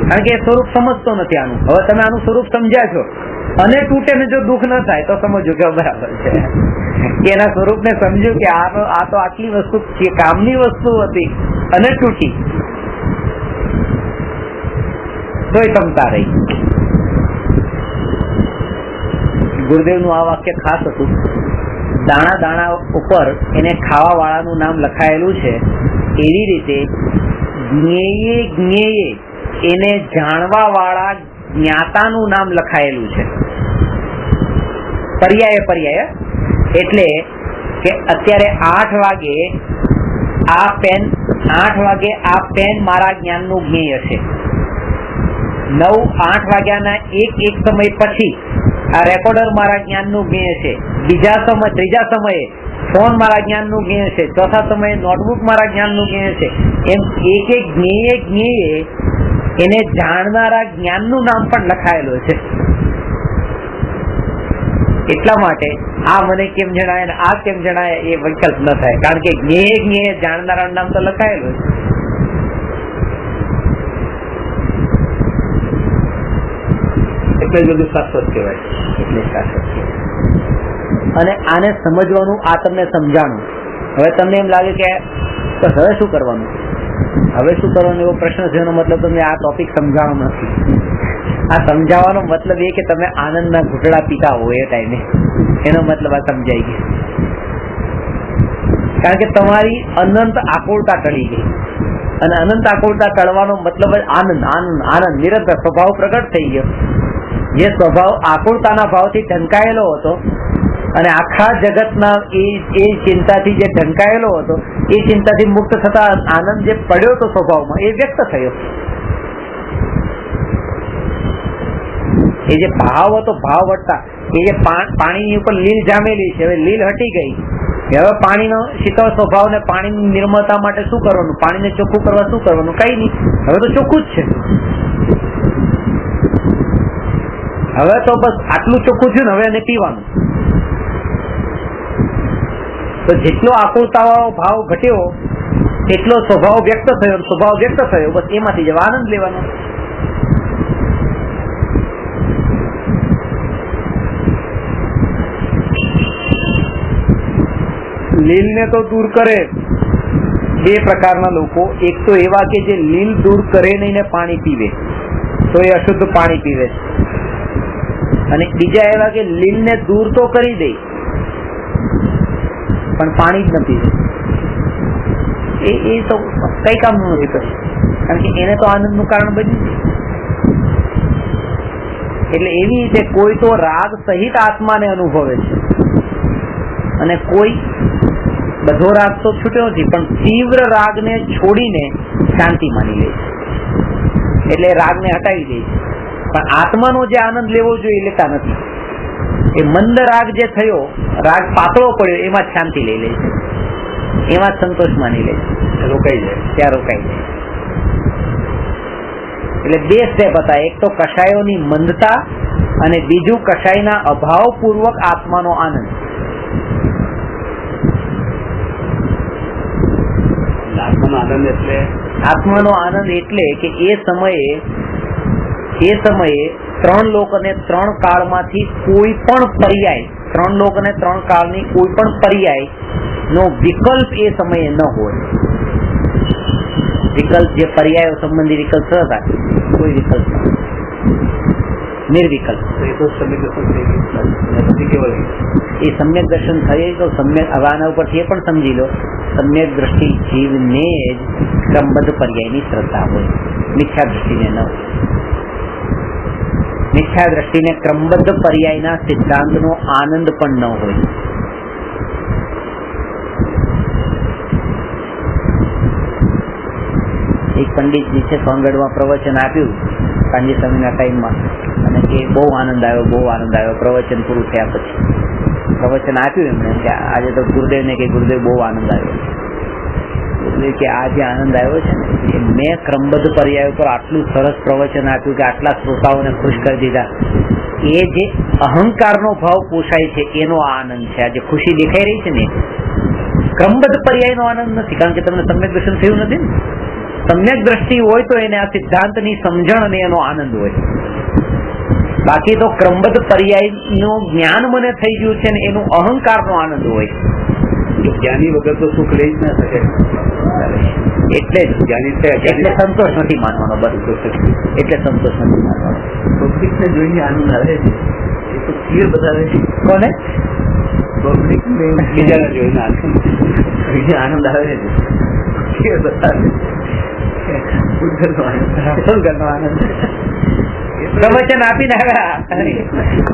કારણ કે એ સ્વરૂપ સમજતો નથી આનું. હવે તમે આનું સ્વરૂપ સમજ્યા છો અને તૂટે ને જો દુઃખ ન થાય તો સમજો કે બરાબર છે, કે એના સ્વરૂપ ને સમજ્યું કે આ તો આટલી વસ્તુ કામની વસ્તુ હતી અને તૂટી. તોય ક્ષમતા રહી. ગુરુદેવનું આ વાક્ય ખાસ હતું. દાણા દાણા ઉપર એને ખાવા વાળાનું નામ લખાયેલું છે, એવી રીતે જ્ઞેયે જ્ઞેયે એને જાણવા વાળા જ્ઞાતાનું નામ લખાયેલું છે. પર્યાય પર્યાય એટલે કે અત્યારે 8 વાગે આ પેન મારા જ્ઞાનનું જ્ઞેય છે. 8 વાગ્યાના એક સમય પછી આ રેકોર્ડર મારા જ્ઞાનનું જ્ઞેય છે. ત્રીજા સમયે ફોન મારા જ્ઞાનનું જ્ઞેય છે. ચોથા સમયે નોટબુક મારા જ્ઞાનનું જ્ઞેય છે. એમ એક જ્ઞેયે એને જાણનારા જ્ઞાનનું નામ પણ લખાયેલું છે. એટલા માટે આ મને કેમ જણાય ને આ કેમ જણાય એ વિકલ્પ ન થાય, કારણ કે જ્ઞેય જાણનારા નામ તો લખાયેલું છે. એટલે જ બધું શાશ્વત કહેવાય. એટલે શાશ્વત. અને આને સમજવાનું આ તમને સમજાણું. હવે તમને એમ લાગે કે તો હવે શું કરવાનું એવો પ્રશ્ન છે. એનો મતલબ તમને આ ટોપિક સમજાણો નથી. આ સમજાવવાનો મતલબ એ કે તમે આનંદના ઘૂંટડા પીતા હો એ ટાઈમે, એનો મતલબ આ સમજાઈ ગયો. કારણ કે તમારી અનંત આકુળતા ટળી ગઈ, અને અનંત આકુળતા ટળવાનો મતલબ જ આનંદ આનંદ આનંદ નિરંતર સ્વભાવ પ્રગટ થઈ ગયો. જે સ્વભાવ આકુળતાના ભાવથી ઢંકાયેલો હતો અને આખા જગતના એ ચિંતાથી જે ઢંકાયેલો હતો, એ ચિંતાથી મુક્ત થતા આનંદ જે પડ્યો હતો સ્વભાવમાં, એ વ્યક્ત થયો. એ જે ભાવ હતો, ભાવ વધતા, એ જે પાણીની ઉપર લીલ જામેલી છે, હવે લીલ હટી ગઈ. હવે પાણીનો શીતળ સ્વભાવ ને પાણીની નિર્મળતા માટે શું કરવાનું, પાણીને ચોખ્ખું કરવા શું કરવાનું, કઈ નહીં. હવે તો ચોખ્ખું જ છે. હવે તો બસ આટલું ચોખ્ખું થયું ને, હવે એને પીવાનું. તો જેટલો આકુળતાવાળો ભાવ ઘટ્યો એટલો સ્વભાવ વ્યક્ત થયો, સ્વભાવ વ્યક્ત થયો, બસ એમાંથી જ આનંદ લેવાનો. લીલને તો દૂર કરે બે પ્રકારના લોકો. એક તો એવા કે જે લીલ દૂર કરે નહીં ને પાણી પીવે, તો એ અશુદ્ધ પાણી પીવે છે. અને બીજા એવા કે લીલને દૂર તો કરી દે પણ પાણી જ નથી. એ તો કઈ કામનું નથી કરતું, કારણ કે એને તો આનંદનું કારણ બન્યું. એટલે એવી રીતે કોઈ તો રાગ સહિત આત્માને અનુભવે છે, અને કોઈ બધો રાગ તો છૂટ્યો નથી પણ તીવ્ર રાગને છોડીને શાંતિ માની લે છે. એટલે રાગને હટાવી દે છે, પણ આત્માનો જે આનંદ લેવો જોઈએ લેતા નથી. એ મંદ રાગ જે થયો, રાગ પાતળો પડ્યો, એમાં જ શાંતિ લઈ લે છે, એમાં જ સંતોષ માની લે છે, રોકાઈ જાય, ત્યાં રોકાઈ જાય. એટલે બે સ્ટેપ હતા. એક તો કષાયોની મંદતા અને બીજું કષાયના અભાવપૂર્વક આત્માનો આનંદ. આત્માનો આનંદ એટલે કે એ સમયે 3 લોક અને 3 કાળમાંથી કોઈ પણ પર્યાય, 3 લોક અને 3 કાળની કોઈ પણ પર્યાય નો વિકલ્પ એ સમયે ન હોય. વિકલ્પ જે પર્યાયો સંબંધી વિકલ્પ હતા, કોઈ વિકલ્પ નિર્વિકલ્પ. એ સમ્યક દર્શન થઈ તો સમ્યક. હવે આના ઉપરથી એ પણ સમજી લો, સમ્યક દ્રષ્ટિ જીવને જ ક્રમબદ્ધ પર્યાયની શ્રદ્ધા હોય, મિથ્યા દ્રષ્ટિને ન હોય. મિથ્યા દ્રષ્ટિને ક્રમબદ્ધ પર્યાયના સિદ્ધાંતનો આનંદ પણ ન હોય. એક પંડિતજી છે, સોનગઢમાં પ્રવચન આપ્યું સાંજે સમયના ટાઈમમાં, અને કે બહુ આનંદ આવ્યો. પ્રવચન પૂરું થયા પછી પ્રવચન આપ્યું એમણે કે આજે તો ગુરુદેવને કે ગુરુદેવ બહુ આનંદ આવ્યો. ગુરુદેવ કે આ જે આનંદ આવ્યો છે ને, એ મેં ક્રમબદ્ધ પર્યાય ઉપર આટલું સરસ પ્રવચન આપ્યું કે આટલા શ્રોતાઓને ખુશ કરી દીધા. એ જે અહંકારનો ભાવ પોષાય છે એનો આનંદ છે. આ જે ખુશી દેખાઈ રહી છે ને, ક્રમબદ્ધ પર્યાયનો આનંદ નથી, કારણ કે તમને સમ્યક દર્શન થયું નથી ને. સમ્યક દ્રષ્ટિ હોય તો એને આ સિદ્ધાંતની સમજણ અને એનો આનંદ હોય. બાકી તો ક્રમબદ્ધ પર્યાયનું જ્ઞાન મને થઈ ગયું છે ને એનું અહંકારનો આનંદ હોય. જ્ઞાની વગર તો સુખ લઈ જ ના શકે. એટલે જ જ્ઞાની છે એટલે સંતોષ નથી માનવાનો. બસ એટલે સંતોષ નથી માનવાનો. પબ્લિકને જોઈને આનંદ આવે છે એ તો ફિયર બતાવે છે. કોને? પબ્લિકને બીજાને જોઈને આનંદ આવે છે, ફિયર બતાવે છે. ઉદ્ધરનો આનંદ. પ્રવચન આપીને આવ્યા.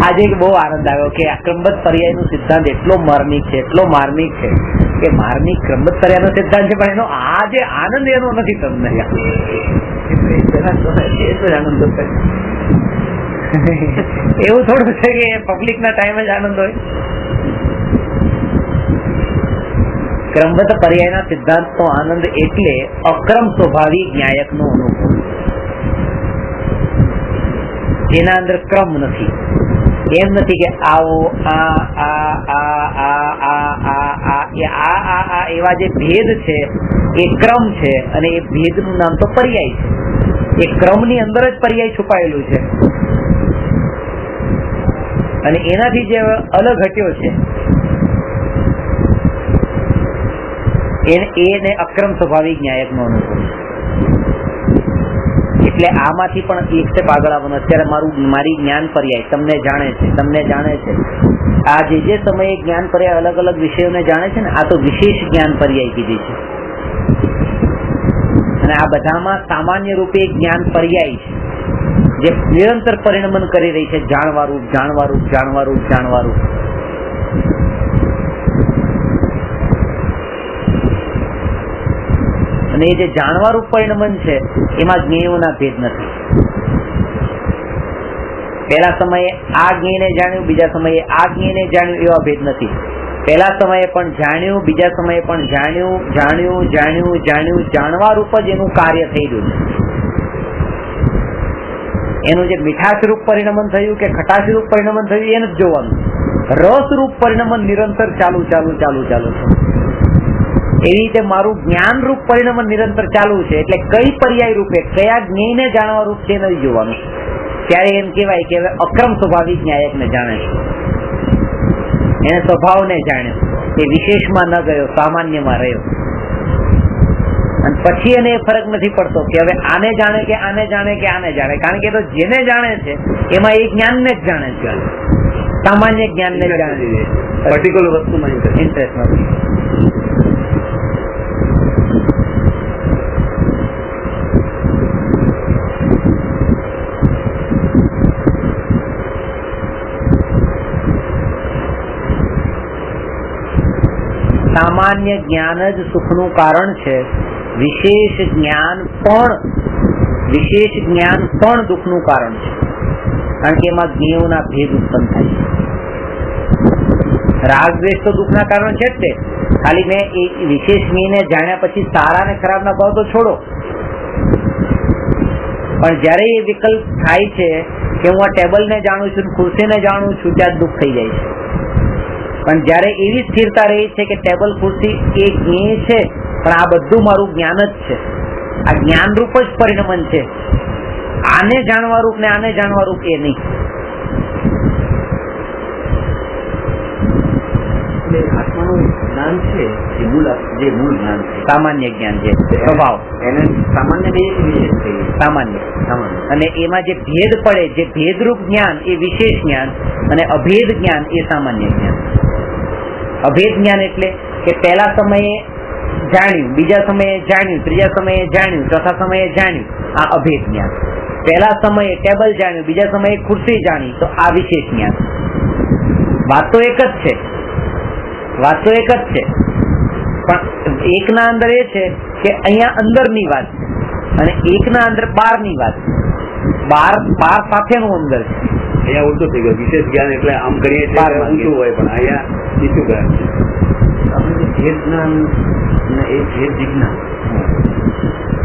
આજે બહુ આનંદ આવ્યો કે આ ક્રમબદ્ધ પર્યાય નો સિદ્ધાંત એટલો માર્મિક છે, એટલો માર્મિક છે કે માર્મિક ક્રમબદ્ધ પર્યાય નો સિદ્ધાંત છે, પણ એનો આ જે આનંદ એનો નથી તમને. એવું થોડું છે કે પબ્લિક ના ટાઈમે જ આનંદ હોય. ક્રમબદ્ધ પર્યાયના સિદ્ધાંતનો આનંદ એટલે અક્રમ સ્વભાવી ન્યાયક નો અનુભવ, જેના અંદર ક્રમ નથી. એમ નથી કે આવો આ એવા જે ભેદ છે એ ક્રમ છે, અને એ ભેદ નું નામ તો પર્યાય છે. એ ક્રમ ની અંદર જ પર્યાય છુપાયેલું છે, અને એનાથી જે અલગ હટ્યો છે એને અક્રમ સ્વભાવિક ન્યાયક નો અનુભવ. એટલે આમાંથી પણ એક સ્ટેપ આગળ આવવાનું. અત્યારે મારી જ્ઞાન પર્યાય તમને જાણે છે. આ જે સમયે જ્ઞાન પર્યાય અલગ અલગ વિષયોને જાણે છે ને, આ તો વિશેષ જ્ઞાન પર્યાય કીધી છે. અને આ બધામાં સામાન્ય રૂપે જ્ઞાન પર્યાય છે જે નિરંતર પરિણમન કરી રહી છે. જાણવારૂપ. અને એ જે જાણવારૂપ પરિણમન છે એમાં જ્ઞેયોના ભેદ નથી. પહેલા સમયે આ જ્ઞેયને જાણ્યું, બીજા સમયે આ જ્ઞેયને જાણ્યું, એવા ભેદ નથી. પહેલા સમયે પણ જાણ્યું, બીજા સમયે પણ જાણ્યું. જાણવારૂપ જ એનું કાર્ય થઈ રહ્યું છે. એનું જે મીઠાશરૂપ પરિણમન થયું કે ખટાશરૂપ પરિણમન થયું એને જ જોવાનું. રસરૂપ પરિણમન નિરંતર ચાલુ છે. એવી રીતે મારું જ્ઞાન રૂપ પરિણમન નિરંતર ચાલુ છે. એટલે કઈ પર્યાય રૂપે કયા જ્ઞેયને જાણવા રૂપ છે નથી જોવાનું. ત્યારે એમ કહેવાય કે હવે અક્રમ સ્વભાવિક ન્યાયકને જાણે છે, એને સ્વભાવને જાણ્યો, એ વિશેષમાં ન ગયો, સામાન્યમાં રહ્યો. અને પછી એને ફરક નથી પડતો કે હવે આને જાણે કે આને જાણે કે આને જાણે, કારણ કે તો જેને જાણે છે એમાં એ જ્ઞાનને જ જાણે છે, સામાન્ય જ્ઞાનને જ જાણે છે. પર્ટિક્યુલર વસ્તુમાં ઇન્ટરેસ્ટ નથી. સામાન્ય જ્ઞાન જ સુખનું કારણ છે. વિશેષ જ્ઞાન પણ દુઃખનું કારણ છે, કારણ કે એમાં જ્ઞેયોના ભેદ ઉત્પન્ન થાય છે. રાગ દ્વેષ તો દુઃખના કારણ છે જ તે. ખાલી મેં એ વિશેષ જ્ઞેયને જાણ્યા પછી સારા ને ખરાબના ભાવ તો છોડો, પણ જયારે એ વિકલ્પ થાય છે કે હું આ ટેબલને જાણું છું, ખુરશીને જાણું છું, ત્યાં દુઃખ થઈ જાય છે. પણ જયારે એવી સ્થિરતા રહી છે કે ટેબલ ખુરશી એ જ્ઞેય છે, પણ આ બધું મારું જ્ઞાન જ છે, આ જ્ઞાનરૂપ જ પરિણમન છે, આને જાણવા રૂપ ને આને જાણવા રૂપ એ નહીં. આત્માનું જ્ઞાન છે જે મૂળ જ્ઞાન છે, સામાન્ય જ્ઞાન છે, સ્વભાવ એને સામાન્ય વિશેષ કહીએ. સામાન્ય. અને એમાં જે ભેદ પડે, જે ભેદરૂપ જ્ઞાન એ વિશેષ જ્ઞાન, અને અભેદ જ્ઞાન એ સામાન્ય જ્ઞાન. અભેદ જ્ઞાન એટલે કે પહેલા સમયે જાણ્યું, બીજા સમયે જાણ્યું, ત્રીજા સમયે જાણ્યું, ચોથા સમયે જાણ્યું, આ અભેદ જ્ઞાન. પહેલા સમયે ટેબલ જાણ્યું, બીજા સમયે ખુરશી જાણી, તો આ વિશેષ જ્ઞાન. વાત તો એક જ છે, પણ એકના અંદર એ છે કે અહીંયા અંદરની વાત છે, અને એકના અંદર બહારની વાત છે. બાર સાથેનું અંદર છે. અહીંયા ઊંચું થઈ ગયું. વિશેષ જ્ઞાન એટલે આમ કરીએ છીએ ઊંચું હોય, પણ અહીંયા નીચું જ્ઞાન. આપણે ભેદ જ્ઞાન અને એ ભેદ વિજ્ઞાન,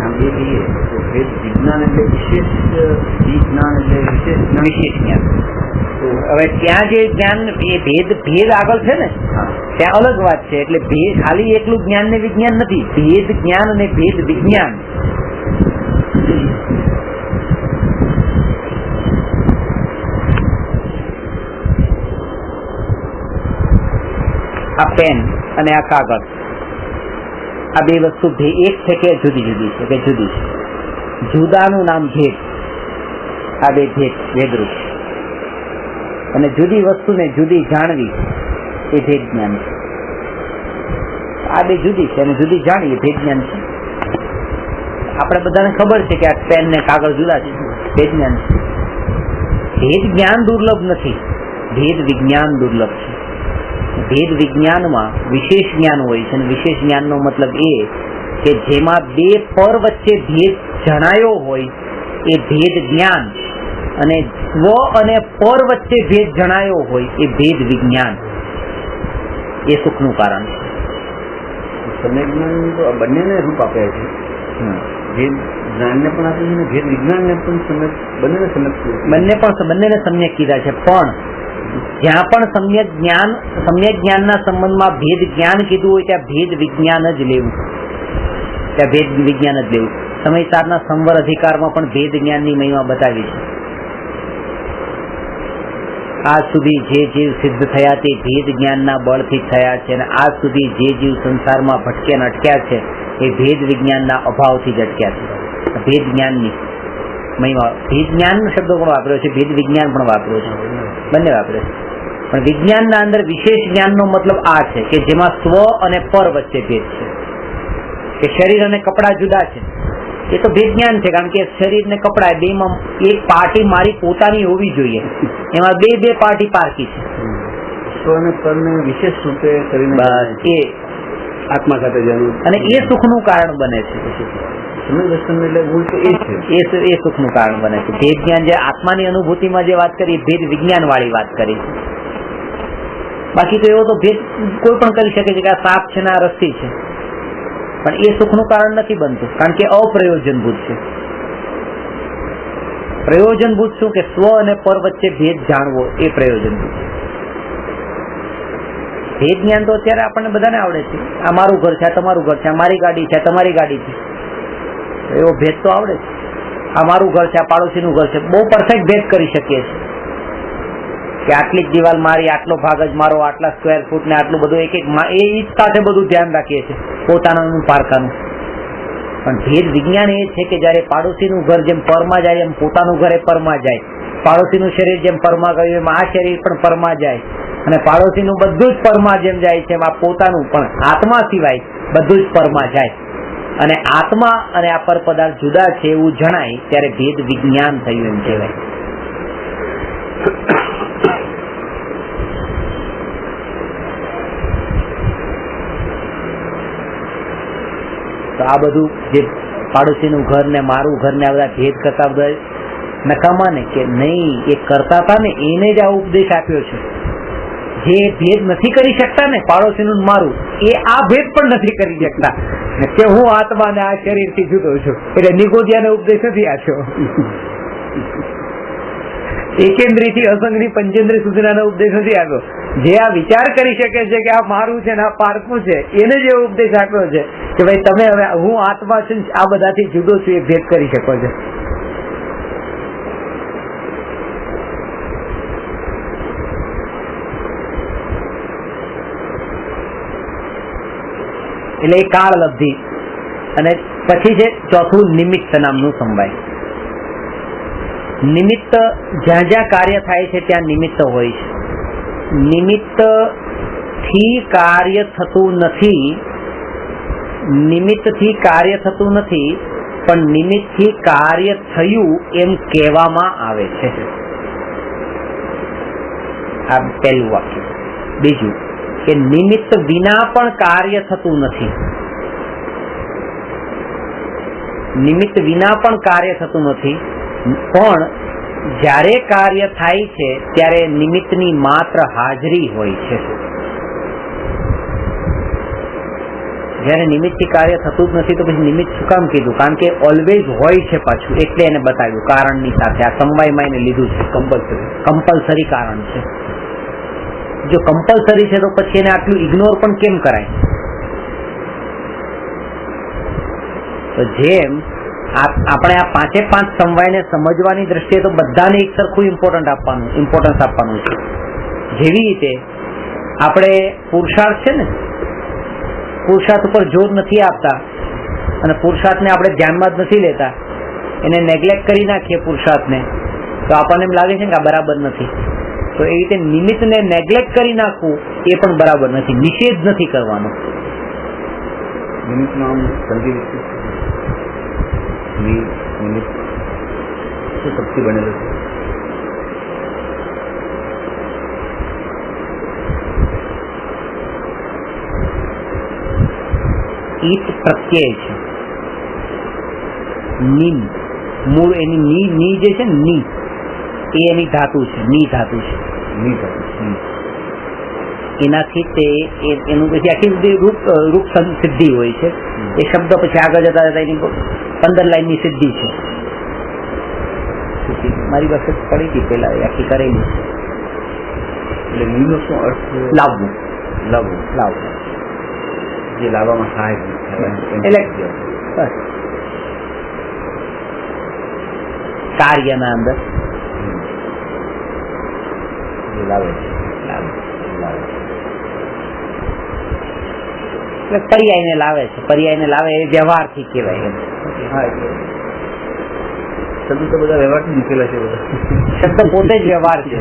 આમ બે કહીએ તો ભેદ વિજ્ઞાન એટલે વિશેષ વિજ્ઞાન એટલે વિશેષ જ્ઞાન. હવે ત્યાં જે જ્ઞાન એ ભેદ આગળ છે ને, ત્યાં અલગ વાત છે. એટલે ભેદ ખાલી એકલું જ્ઞાન ને વિજ્ઞાન નથી, ભેદ જ્ઞાન અને ભેદ વિજ્ઞાન. આ પેન અને આ કાગળ, આ બે વસ્તુ એક છે કે જુદી જુદી છે કે જુદી છે? જુદાનું નામ ભેદ, આ બે ભેદરૂપ, અને જુદી વસ્તુને જુદી જાણવી એ ભેદ જ્ઞાન છે. આ બે જુદી છે અને જુદી જાણવી એ ભેદ જ્ઞાન છે. આપણે બધાને ખબર છે કે આ પેન ને કાગળ જુદા છે, ભેદ જ્ઞાન છે. ભેદ જ્ઞાન દુર્લભ નથી, ભેદ વિજ્ઞાન દુર્લભ છે. ભેદ વિજ્ઞાનમાં વિશેષ જ્ઞાન હોય છે, અને વિશેષ જ્ઞાનનો મતલબ એ કે જેમાં બે પર વચ્ચે ભેદ જણાયો હોય એ ભેદ જ્ઞાન, અને સ્વ અને પર વચ્ચે ભેદ જણાયો હોય એ ભેદ વિજ્ઞાન. એ સુખનું કારણ છે. સમ્યક જ્ઞાન તો આ બંનેને રૂપ આપ્યા છે. ભેદ જ્ઞાનને પણ આપ્યું છે, ભેદ વિજ્ઞાનને પણ સમ્યક, બંનેને સમ્યક કીધા છે. પણ જ્યાં પણ સમ્યક જ્ઞાનના સંબંધમાં ભેદ જ્ઞાન કીધું હોય ત્યાં ભેદ વિજ્ઞાન જ લેવું, સમયસારના સંવર અધિકારમાં પણ ભેદ જ્ઞાનની મહિમા બતાવી છે. આજ સુધી જે જીવ સિદ્ધ થયા તે ભેદ જ્ઞાનના બળથી થયા છે, અને આજ સુધી જે જીવ સંસારમાં ભટક્યા અટક્યા છે એ ભેદ વિજ્ઞાનના અભાવથી જ અટક્યા છે. ભેદ જ્ઞાનની મહિમા, ભેદ જ્ઞાન શબ્દો પણ વાપર્યો છે, ભેદ વિજ્ઞાન પણ વાપર્યો છે, બંને વાપરે છે. પણ વિજ્ઞાનના અંદર વિશેષ જ્ઞાનનો મતલબ આ છે કે જેમાં સ્વ અને પર વચ્ચે ભેદ છે, કે શરીર અને કપડા જુદા છે. એ તો ભેદ જ્ઞાન છે, કારણ કે શરીર ને કપડા બેમાં એક પાર્ટી મારી પોતાની હોવી જોઈએ, એમાં બે પાર્ટી પારકી છે. સ્વ અને પરને વિશેષ રૂપે કરીને બસ એ આત્મા સાથે જાણવું, અને એ સુખનું કારણ બને છે. સમય દર્શન એટલે મૂળ તો એ છે, એ સુખનું કારણ બને છે. ભેદ જ્ઞાન જે આત્માની અનુભૂતિમાં જે વાત કરી, ભેદ વિજ્ઞાન વાળી વાત કરી છે. બાકી તો એવો તો ભેદ કોઈ પણ કરી શકે છે કે આ સાપ છે ને આ રસ્સી છે, પણ એ સુખનું કારણ નથી બનતું, કારણ કે અપ્રયોજનભૂત છે. પ્રયોજનભૂત શું કે સ્વ અને પર વચ્ચે ભેદ જાણવો, એ પ્રયોજનભૂત. ભેદ જ્ઞાન તો અત્યારે આપણને બધાને આવડે છે. આ મારું ઘર છે, આ તમારું ઘર છે, આ મારી ગાડી છે, આ તમારી ગાડી છે, એવો ભેદ તો આવડે છે. આ મારું ઘર છે, આ પાડોશીનું ઘર છે, બહુ પરફેક્ટ ભેદ કરી શકીએ છીએ કે આટલી જ દિવાલ મારી, આટલો ભાગ જ મારો, આટલા સ્ક્વેર ફૂટ ને આટલું બધું એક એ સાથે બધું ધ્યાન રાખીએ છીએ, પોતાનું પારકાનું. પણ ભેદ વિજ્ઞાન એ છે કે જયારે પાડોશીનું ઘર જેમ પરમાં જાય એમ પોતાનું ઘર એ પરમાં જાય, પાડોશીનું શરીર જેમ પરમાં ગયું એમ આ શરીર પણ પરમાં જાય, અને પાડોશીનું બધું જ પરમાં જેમ જાય છે એમ આ પોતાનું પણ આત્મા સિવાય બધું જ પરમાં જાય, અને આત્મા અને આ પર પદાર્થ જુદા છે એવું જણાય ત્યારે ભેદ વિજ્ઞાન થયું એમ કહેવાય. તો આ બધું જે પાડોશીનું ઘર ને મારું ઘર ને આ બધા ભેદ કરતા બધા નકામા ને કે નહીં, એ કરતા હતા ને એને જ આ ઉપદેશ આપ્યો છે. જે ભેદ નથી કરી શકતા ને પાડોશીનું મારું, એ આ ભેદ પણ નથી કરી શકતા કે હું આત્મા ને આ શરીર થી જુદો છું, એટલે નિગોદિયાને ઉપદેશ નથી આપ્યો. એકેન્દ્રી થી અસંગની પંચેન્દ્રી સુધીના ઉપદેશ નથી આપ્યો. જે આ વિચાર કરી શકે છે કે આ મારું છે ને આ પારકું છે, એને જે ઉપદેશ આપ્યો છે કે ભાઈ તમે હવે હું આત્મા છું આ બધાથી જુદો છું એ ભેદ કરી શકો છો. એટલે એ કાળ લબ્ધિ. અને પછી છે ચોથું નિમિત્ત નામનું સમવાય. નિમિત્ત જ્યાં જ્યાં કાર્ય થાય છે ત્યાં નિમિત્ત હોય છે. નિમિત્ત થી કાર્ય થતું નથી, નિમિત્ત થી કાર્ય થતું નથી, પણ નિમિત્ત થી કાર્ય થયું એમ કહેવામાં આવે છે. આ પહેલું વાક્ય. બીજું કે નિમિત્ત વિના પણ કાર્ય થતું નથી. નિમિત્ત વિના પણ કાર્ય થતું નથી, પણ જ્યારે કાર્ય થાય છે ત્યારે નિમિત્તની માત્ર હાજરી હોય છે. જ્યારે નિમિત્તથી કાર્ય થતું જ નથી તો પછી નિમિત્ત શું કામ કીધું? કારણ કે ઓલવેઝ હોય છે પાછું, એટલે એને બતાવ્યું કારણની સાથે. આ સમવાયમાં એને લીધું છે કમ્પલસરી કારણ છે. જો કમ્પલસરી છે તો પછી એને આટલું ઇગ્નોર પણ કેમ કરાય? તો જેમ આપણે આ 5 સમવાયને સમજવાની દ્રષ્ટિએ તો બધાને એક સરખું ઇમ્પોર્ટન્સ આપવાનું છે. જેવી રીતે આપણે પુરુષાર્થ છે ને, પુરુષાર્થ ઉપર જોર નથી આપતા અને પુરુષાર્થને આપણે ધ્યાનમાં જ નથી લેતા, એને નેગ્લેક્ટ કરી નાખીએ પુરુષાર્થને, તો આપણને એમ લાગે છે કે આ બરાબર નથી. તો એ રીતે નિમિત્તને નેગ્લેક્ટ કરી નાખવું એ પણ બરાબર નથી, નિષેધ નથી કરવાનો. નિમિત્તમાં આમ સમજી નિમિત્ત શું શક્તિ બનેલું છે? ઈટ પ્રત્યય છે. નીમ મૂળ એની ની જે છે ને ની એ એની ધાતુ છે, ની ધાતુ છે. એનાથી તે એનું પછી આખી બધી રૂપ સિદ્ધિ હોય છે. એ શબ્દ પછી આગળ જતા જતા એની 15 લાઈનની સિદ્ધિ છે. મારી પાસે પડી હતી પેલા આખી કરેલી. એટલે નીનો શું અર્થ? લાવવું. જે લાવવામાં સહાય એટલે કાર્યના અંદર લાવે એટલે પર્યાયને લાવે છે. પર્યાયને લાવે એ વ્યવહારથી કહેવાય. શબ્દ તો બધા વ્યવહારથી મૂકેલા છે. શબ્દ પોતે જ વ્યવહાર છે.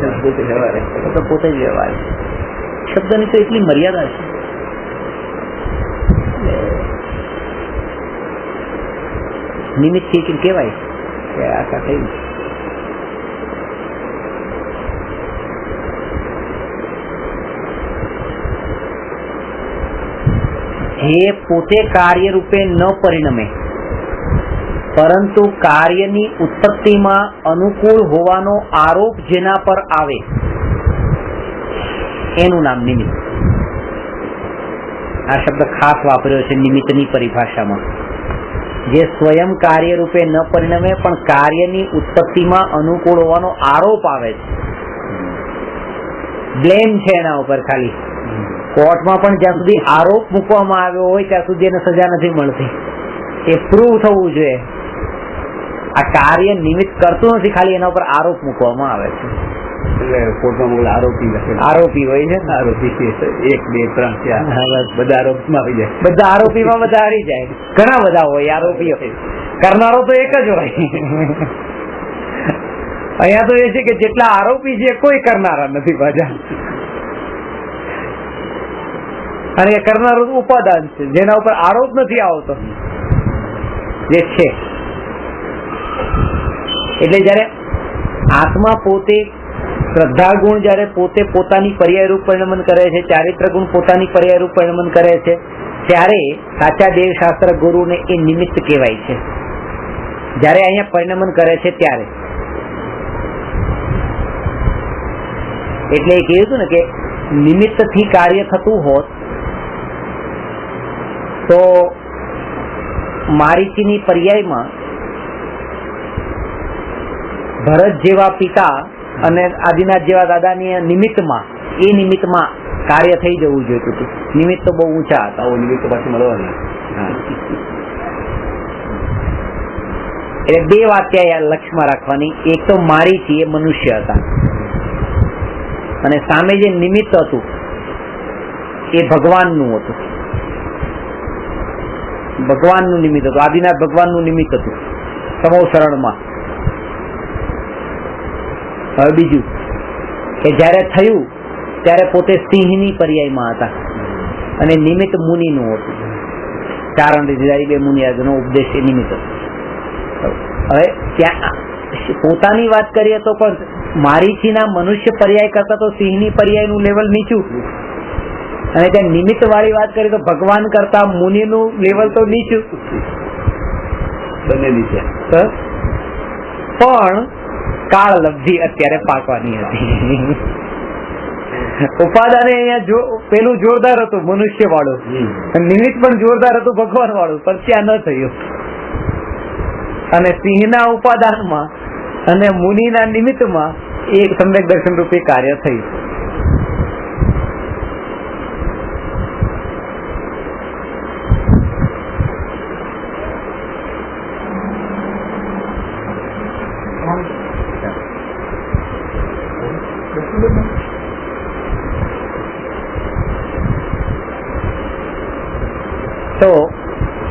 પોતે જ વ્યવહાર છે. શબ્દની તો એટલી મર્યાદા છે. નિમિત્ત કહેવાય કે આખા થઈ જે પોતે કાર્ય રૂપે ન પરિણમે પરંતુ કાર્યની ઉત્પત્તિમાં અનુકૂળ હોવાનો આરોપ જેના પર આવે એનું નામ નિમિત્ત. આ શબ્દ ખાસ વાપર્યો છે નિમિત્તની પરિભાષામાં. જે સ્વયં કાર્ય રૂપે ન પરિણમે પણ કાર્યની ઉત્પત્તિમાં અનુકૂળ હોવાનો આરોપ આવે છે. બ્લેમ છે એના ઉપર ખાલી. કોર્ટમાં પણ જ્યાં સુધી આરોપ મૂકવામાં આવ્યો હોય ત્યાં સુધી એને સજા નથી મળતી. એ પ્રૂવ થવું જોઈએ. આ કાર્ય નિમિત્ત કરતું નથી, ખાલી એના ઉપર આરોપ મૂકવામાં આવે છે. કોર્ટમાં આરોપી હોય છે ને, આરોપી 1, 2, 3, 4 બધા આરોપમાં આવી જાય. બધા આરોપીમાં બધા હારી જાય. ઘણા બધા હોય આરોપીઓ. કરનારો તો એક જ હોય. અહીંયા તો એ છે કે જેટલા આરોપી છે કોઈ કરનારા નથી પાછા. અને એ કરનારું ઉપાદાન છે જેના ઉપર આરોપ નથી આવતો જે છે. એટલે જયારે આત્મા પોતે શ્રદ્ધા ગુણ જયારે પોતે પોતાની પર્યાયરૂપ પરિણમન કરે છે, ચારિત્ર ગુણ પોતાની પર્યાયરૂપ પરિણમન કરે છે, ત્યારે સાચા દેવશાસ્ત્ર ગુરુને એ નિમિત્ત કહેવાય છે. જયારે અહીંયા પરિણમન કરે છે ત્યારે. એટલે એ કહ્યું હતું ને કે નિમિત્તથી કાર્ય થતું હોત તો મારીચીની પર્યાયમાં ભરત જેવા પિતા અને આદિનાથ જેવા દાદાની નિમિત્તમાં કાર્ય થઈ જવું જોઈતું હતું. નિમિત્ત તો બહુ ઊંચા હતા. નિમિત્ત પાછી મળવાની. એટલે બે વાત ત્યાં લક્ષ્યમાં રાખવાની. એક તો મારીચી એ મનુષ્ય હતા અને સામે જે નિમિત્ત હતું એ ભગવાનનું હતું. ભગવાનનું નિમિત્ત હતું. આદિનાથ ભગવાનનું નિમિત્ત હતું સમોસરણમાં. હવે બીજું કે જયારે થયું ત્યારે પોતે સિંહની પર્યાયમાં હતા અને નિમિત્ત મુનિનું હતું. ચારણ રીતિદારી બે મુનિયાદનો ઉપદેશ એ નિમિત્ત હતો. હવે ત્યાં પોતાની વાત કરીએ તો પણ મારીચીના મનુષ્ય પર્યાય કરતા તો સિંહની પર્યાયનું લેવલ નીચું, અને ત્યાં નિમિત્ત વાળી વાત કરીએ તો ભગવાન કરતા મુનિનું લેવલ તો નીચું. બંને નીચે. પણ કાળ લબ્ધિ અત્યારે પાકવાની હતી. ઉપાદાને અહીંયા પેલું જોરદાર હતું મનુષ્ય વાળું, નિમિત્ત પણ જોરદાર હતું ભગવાન વાળું, પણ ત્યાં ન થયું. અને સિંહના ઉપાદાનમાં અને મુનિના નિમિત્તમાં એક સમ્યક દર્શન રૂપે કાર્ય થયું.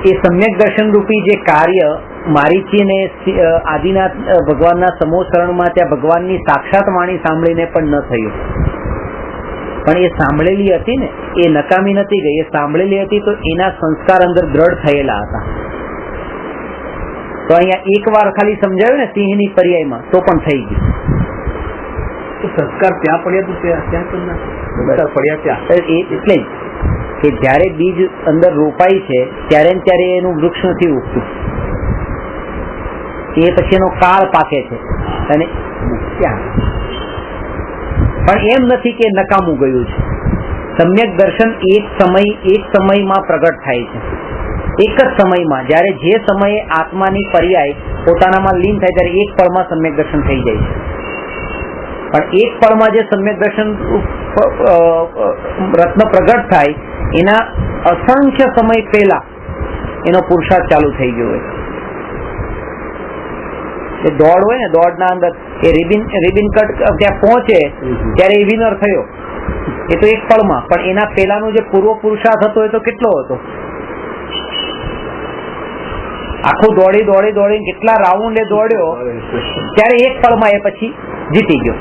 એ સમ્યક દર્શન રૂપી જે કાર્ય મારીચીને આદિનાથ ભગવાનના સમોસરણમાં ત્યાં ભગવાનની સાક્ષાત વાણી સાંભળીને પણ ન થયું, પણ એ સાંભળેલી હતી ને એ નકામી નથી ગઈ, એ સાંભળેલી હતી તો એના સંસ્કાર અંદર દ્રઢ થયેલા હતા. તો અહીંયા એક વાર ખાલી સમજાવ્યું ને સિંહની પર્યાયમાં તો પણ થઈ ગયું. તો સંસ્કાર ત્યાં પડ્યા તો ત્યાં સંસ્કાર પડ્યા ત્યાં એટલે જ કે જયારે બીજ અંદર રોપાય છે ત્યારે ને ત્યારે એનું વૃક્ષ નથી ઉગતું, એ પછી એનો કાળ પાકે છે અને ત્યાં પણ એમ નથી કે નકામું ગયું છે. સમ્યક દર્શન એક સમયમાં પ્રગટ થાય છે, એક જ સમયમાં. જ્યારે જે સમયે આત્માની પર્યાય પોતાનામાં લીન થાય ત્યારે એક પળમાં સમ્યક દર્શન થઈ જાય છે. પણ એક પળમાં જે સમ્યક દર્શન રત્ન પ્રગટ થાય એના અસંખ્ય સમય પહેલા એનો પુરુષાર્થ ચાલુ થઈ ગયો હોય. એ દોડ હોય ને, દોડના અંદર એ રિબિન કટ ત્યાં પહોંચે ત્યારે એ વિનર થયો, એ તો એક પળમાં. પણ એના પહેલાનો જે પૂર્વ પુરુષાર્થ હતો એ તો કેટલો હતો? આખું દોડી કેટલા રાઉન્ડ એ દોડ્યો ત્યારે એક પળમાં એ પછી જીતી ગયો.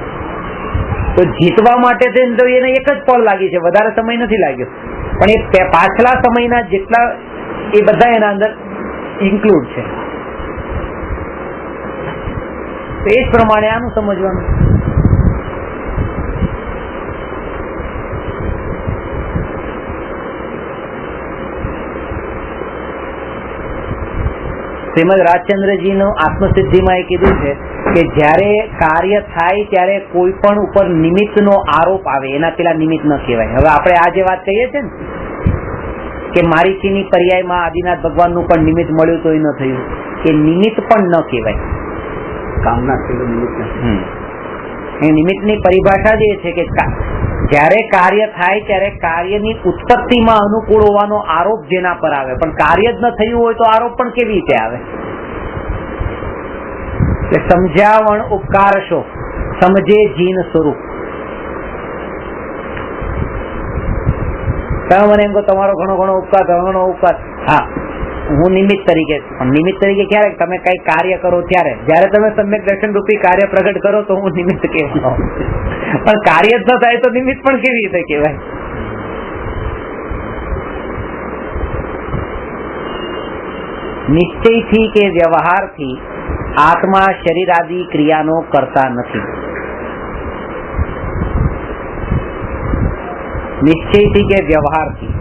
તો જીતવા માટે તો એને એક જ પળ લાગી છે, વધારે સમય નથી લાગ્યો. પણ એ પાછલા સમયના જેટલા એ બધા એના અંદર ઇન્ક્લુડ છે. તો એ જ પ્રમાણે આનું સમજવાનું. શ્રીમદ રાજચંદ્રજીનું આત્મસિદ્ધિમાં એ કીધું છે કે જ્યારે કાર્ય થાય ત્યારે કોઈ પણ ઉપર નિમિત્તનો આરોપ આવે એના પેલા નિમિત્ત ન કહેવાય. હવે આપણે આ જે વાત કહીએ છીએ ને કે મારીચીની પર્યાયમાં આદિનાથ ભગવાનનું પણ નિમિત્ત મળ્યું તો એ ન થયું, એ નિમિત્ત પણ ન કહેવાય. કામના નિમિત્ત એ નિમિત્તની પરિભાષા જ એ છે કે જ્યારે કાર્ય થાય ત્યારે કાર્યની ઉત્પત્તિમાં અનુકૂળ હોવાનો આરોપ જેના પર આવે, પણ કાર્ય જ ન થયું હોય તો આરોપ પણ કેવી રીતે આવે? સમજાવણ ઉપકાર શો સમજે જીન સ્વરૂપ. તમે મને એમ કહો તમારો ઘણો ઉપકાર, હા હું નિમિત્ત તરીકે, પણ નિમિત્ત તરીકે ક્યારે? તમે કઈ કાર્ય કરો ત્યારે. જયારે તમે સમ્યક દર્શન રૂપી કાર્ય પ્રગટ કરો તો હું નિમિત્ત કહેવાય, પણ કાર્ય જ ન થાય તો નિમિત્ત પણ કેવી રીતે કહેવાય? નિશ્ચયથી કે વ્યવહારથી આત્મા શરીર આદિ ક્રિયાનો કરતા નથી. નિશ્ચયથી કે વ્યવહારથી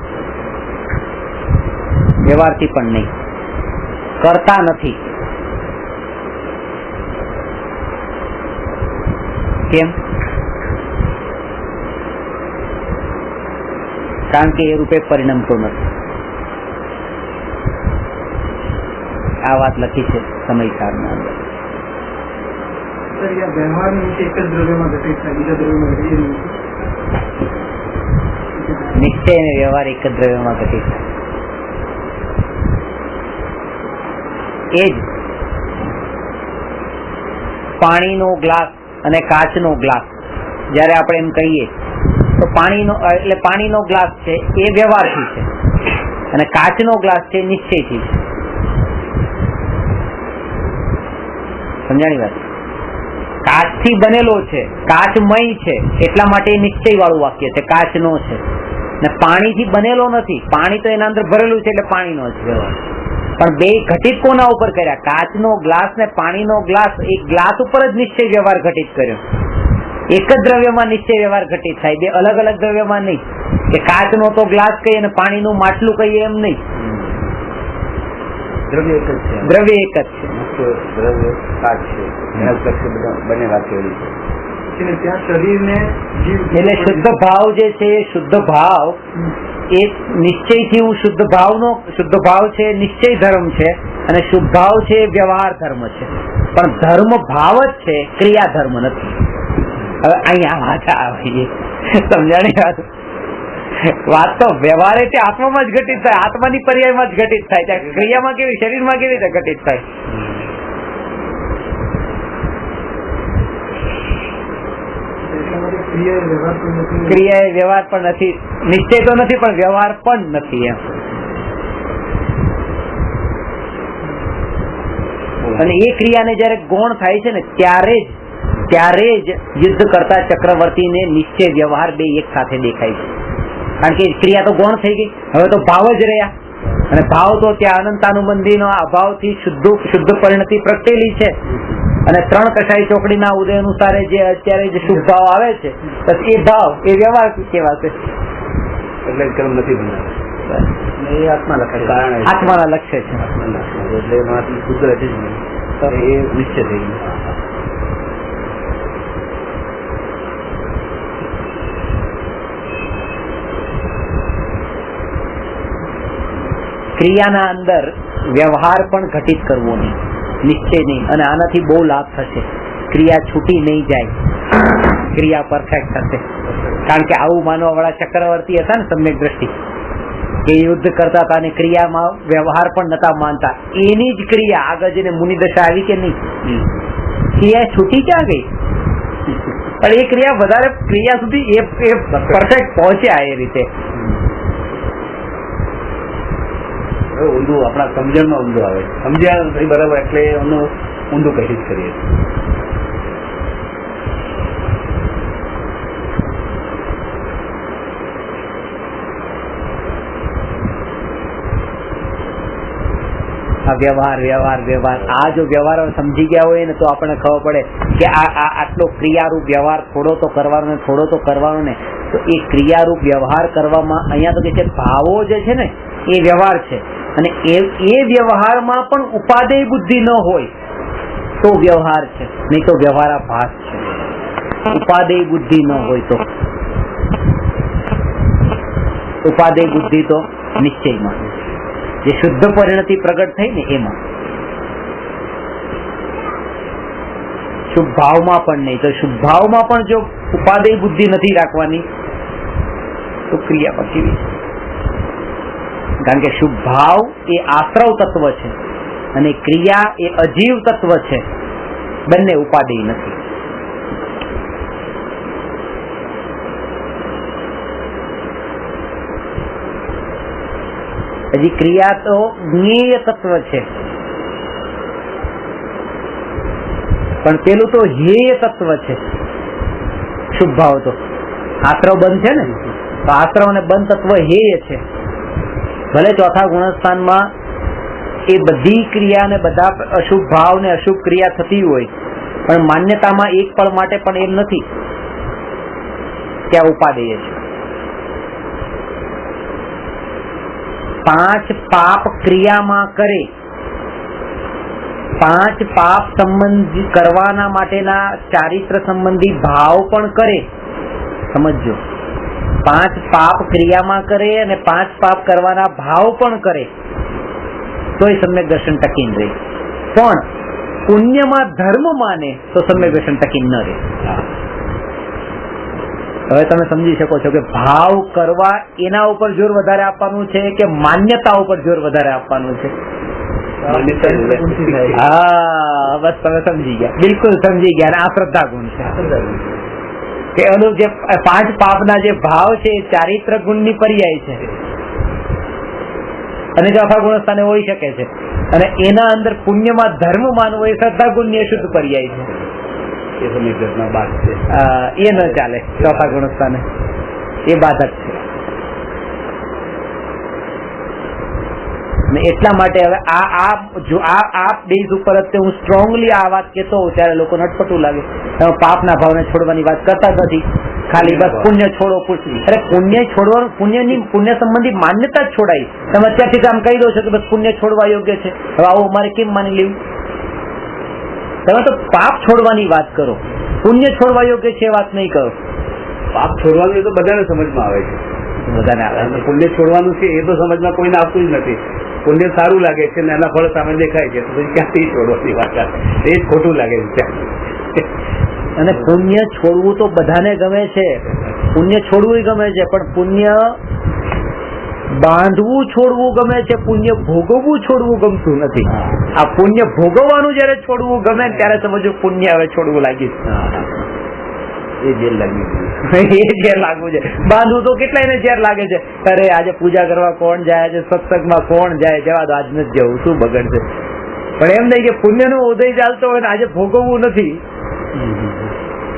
પણ નહીં, કરતા નથી. કેમ? કારણ કે એ રૂપે પરિણમતો નથી. આ વાત લખી છે સમયસારના અંદર. વ્યવહાર એક જ દ્રવ્યમાં ઘટિત થાય, બીજા દ્રવ્યમાં નિશ્ચય અને વ્યવહાર એક જ દ્રવ્યમાં ઘટિત થાય. એ જ પાણીનો ગ્લાસ અને કાચનો ગ્લાસ જયારે આપણે એમ કહીએ તો પાણીનો ગ્લાસ છે એ વ્યવહારથી છે અને કાચનો ગ્લાસ છે નિશ્ચયથી છે. સમજાણી વાત? કાચથી બનેલો છે, કાચમય છે, એટલા માટે નિશ્ચય વાળું વાક્ય છે, કાચનો છે. ને પાણીથી બનેલો નથી, પાણી તો એના અંદર ભરેલું છે એટલે પાણીનો જ વ્યવહાર. પણ બે ઘટિત કોના ઉપર કર્યા? કાચનો ગ્લાસ ને પાણીનો ગ્લાસ. એક ગ્લાસ ઉપર જ નિશ્ચય વ્યવહાર ઘટિત કર્યો. એક જ દ્રવ્યમાં નિશ્ચય વ્યવહાર ઘટિત થાય, બે અલગ અલગ દ્રવ્યમાં નહીં. કે કાચનો તો ગ્લાસ કહીએ અને પાણીનું માટલું કહીએ એમ નહીં. દ્રવ્ય એક જ છે. દ્રવ્ય એક જ છે. દ્રવ્ય કાચ છે, એના બધા બંને વાક્યો છે. ત્યાં શરીરને એટલે શુદ્ધ ભાવ જે છે એ શુદ્ધ ભાવ એ નિશ્ચયથી હું શુદ્ધ ભાવ છે, નિશ્ચય ધર્મ છે, અને શુદ્ધ ભાવ છે એ વ્યવહાર ધર્મ છે. પણ ધર્મ ભાવ જ છે, ક્રિયા ધર્મ નથી. હવે અહીંયા વાત આવે, સમજાણી વાત તો વ્યવહાર એટલે આત્મામાં જ ઘટિત થાય, આત્માની પર્યાયમાં જ ઘટિત થાય. ત્યાં ક્રિયામાં કેવી, શરીરમાં કેવી રીતે ઘટિત થાય? ક્રિયા એ વ્યવહાર પણ નથી, નિશ્ચય તો નથી પણ વ્યવહાર પણ નથી. એમ અને એ ક્રિયાને જયારે ગૌણ થાય છે ને ત્યારે જ યુદ્ધ કરતા ચક્રવર્તીને નિશ્ચય વ્યવહાર બે એક સાથે દેખાય છે. કારણ કે ક્રિયા તો ગૌણ થઈ ગઈ, હવે તો ભાવ જ રહ્યા, અને ભાવ તો ત્યાં અનંતાનુબંધીનો અભાવથી શુદ્ધ પરિણતિ પ્રગટેલી છે. અને 3 કસાઈ ચોકડીના ઉદય અનુસારે જે અત્યારે જે શુભ ભાવ આવે છે, બસ એ ભાવ એ વ્યવહાર કેવાશે. એટલે કર્મ નથી બનાવે, એ આત્મા લખાય, કારણ આત્માના લક્ષ્ય છે. એટલે એમાંથી શુદ્ધ રહે છે જ નહીં, એ નિશ્ચય થઈ ગયું. ક્રિયાના અંદર વ્યવહાર પણ ઘટિત કરવો નહીં, નિશ્ચય નહીં. અને આનાથી બહુ લાભ થશે, ક્રિયા છૂટી નહીં જાય, ક્રિયા પરફેક્ટ થશે. કારણ કે આવું માનવા વાળા ચક્રવર્તી હતા ને સમ્યક દ્રષ્ટિ, કે યુદ્ધ કરતા હતા અને ક્રિયામાં વ્યવહાર પણ નતા માનતા. એની જ ક્રિયા આગળ જઈને મુનિદશા આવી કે નહીં, ક્રિયા છૂટી ક્યાં ગઈ, પણ એ ક્રિયા વધારે ક્રિયા સુધી એ પરફેક્ટ પહોંચ્યા. એ રીતે ઊંધું આપણા સમજણમાં ઊંધું આવે, સમજ્યા નથી બરાબર, એટલે એનું ઊંધું કહી જ કરીએ. આ વ્યવહાર આ જો વ્યવહાર સમજી ગયા હોય ને તો આપણને ખબર પડે કે આ આટલો ક્રિયારૂપ વ્યવહાર થોડો તો કરવાનો ને તો એ ક્રિયારૂપ વ્યવહાર કરવામાં અહીંયા તો કે છે ભાવો જે છે ને એ વ્યવહાર છે. અને એ વ્યવહારમાં પણ ઉપાદેય બુદ્ધિ ન હોય તો વ્યવહાર છે, નહીં તો વ્યવહારાભાસ છે. ઉપાદેય બુદ્ધિ ન હોય તો, ઉપાદેય બુદ્ધિ તો નિશ્ચયમાં જે શુદ્ધ પરિણતિ પ્રગટ થઈ ને એમાં, શુભ ભાવમાં પણ નહીં. તો શુભ ભાવમાં પણ જો ઉપાદેય બુદ્ધિ નથી રાખવાની તો ક્રિયા પછી, કારણ કે શુભ ભાવ એ આશ્રવ તત્વ છે અને ક્રિયા એ અજીવ તત્વ છે, બંને ઉપાદેય નથી. હજી ક્રિયા તો જ્ઞેય તત્વ છે, પણ પેલું તો હેય તત્વ છે. શુભ ભાવ તો આશ્રવ બંધ છે ને, તો આશ્રવ અને બંધ તત્વ હેય છે. ભલે ચોથા ગુણસ્થાનમાં એ બધી ક્રિયા ને બધા અશુભ ભાવ ને અશુભ ક્રિયા થતી હોય, પણ માન્યતામાં એક પળ માટે પણ એમ નથી કે આ ઉપાદેય છે. 5 પાપ ક્રિયામાં કરે, 5 પાપ સંબંધી કરવાના માટેના ચારિત્ર સંબંધી ભાવ પણ કરે. સમજો, 5 પાપ ક્રિયામાં કરે અને 5 પાપ કરવાના ભાવ પણ કરે તો એ સમ્યક દર્શન ટકી રહે. પણ પુણ્યમાં ધર્મ માને તો સમ્યક દર્શન ટકી ન રહે. હવે તમે સમજી શકો છો કે ભાવ કરવા એના ઉપર જોર વધારે આપવાનું છે કે માન્યતા ઉપર જોર વધારે આપવાનું છે. હા, બસ તમે સમજી ગયા, બિલકુલ સમજી ગયા. અને આ શ્રદ્ધા ગુણ છે કે એનું જે 5 પાપના જે ભાવ છે એ ચારિત્ર ગુણની પર્યાય છે અને ચોથા ગુણસ્થાને હોઈ શકે છે. અને એના અંદર પુણ્યમાં ધર્મ માનવો એ શ્રદ્ધા ગુણની અશુદ્ધ પર્યાય છે. એ સમીકરણમાં બાદ છે, એ ન ચાલે. ચોથા ગુણસ્થાને એ બાધક છે. એટલા માટે હવે આ બેઝ ઉપર હું સ્ટ્રોંગલી આ વાત કહેતો હોઉં ત્યારે લોકો નટપટું લાગે. તમે પાપના ભાવને છોડવાની વાત કરતા જ નથી, ખાલી બસ પુણ્ય છોડો. અરે પુણ્ય છોડવાનું, પુણ્ય સંબંધી માન્યતા જ છોડાય. તમે અત્યારથી આમ કહી દો છો કે બસ પુણ્ય છોડવા યોગ્ય છે, હવે આવું અમારે કેમ માની લેવું? તમે તો પાપ છોડવાની વાત કરો, પુણ્ય છોડવા યોગ્ય છે વાત નહીં કરો. પાપ છોડવાનું એ તો બધાને સમજમાં આવે છે, બધાને આવે. પુણ્ય છોડવાનું છે એ તો સમજમાં કોઈને આવતું જ નથી. પુણ્ય સારું લાગે છે ને એના ફળ સામે દેખાય છે, તો પછી ક્યાંથી છોડવાની વાત આવે? એ જ ખોટું લાગે છે. અને પુણ્ય છોડવું તો બધાને ગમે છે, પુણ્ય છોડવું ગમે છે, પણ પુણ્ય બાંધવું છોડવું ગમે છે, પુણ્ય ભોગવવું છોડવું ગમતું નથી. આ પુણ્ય ભોગવવાનું જયારે છોડવું ગમે ત્યારે સમજો પુણ્ય હવે છોડવું લાગ્યું. એ જેલ લાગ્યું એ ઝેર લાગવું છે. બાંધવું તો કેટલાય ને ઝેર લાગે છે. અરે આજે પૂજા કરવા કોણ જાય, આજે સત્સંગમાં કોણ જાય, જવા દો આજ નથી જવું, શું બગડશે. પણ એમ નહીં કે પુણ્યનો ઉદય ચાલતો હોય ને આજે ભોગવવું નથી,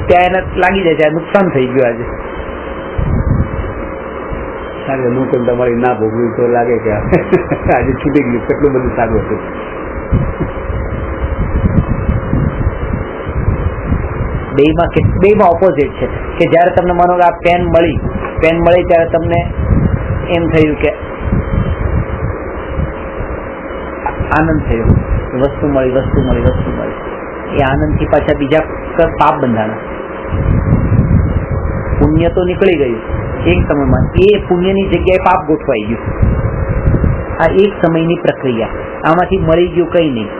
ત્યાં એને લાગી જાય છે નુકસાન થઈ ગયું આજે. કારણ કે અનુકૂળ તમારી ના ભોગવ્યું તો લાગે કે આજે છૂટી ગયું, કેટલું બધું સારું હતું. બેમાં ઓપોઝિટ છે કે જયારે તમને માનો કે આ પેન મળી ત્યારે તમને એમ થયું કે આનંદ થયો, વસ્તુ મળી, એ આનંદ થી પાછા બીજા પાપ બંધાણા. પુણ્ય તો નીકળી ગયું એક સમયમાં, એ પુણ્યની જગ્યાએ પાપ ગોઠવાઈ ગયું. આ એક સમયની પ્રક્રિયા. આમાંથી મળી ગયું કઈ નહીં,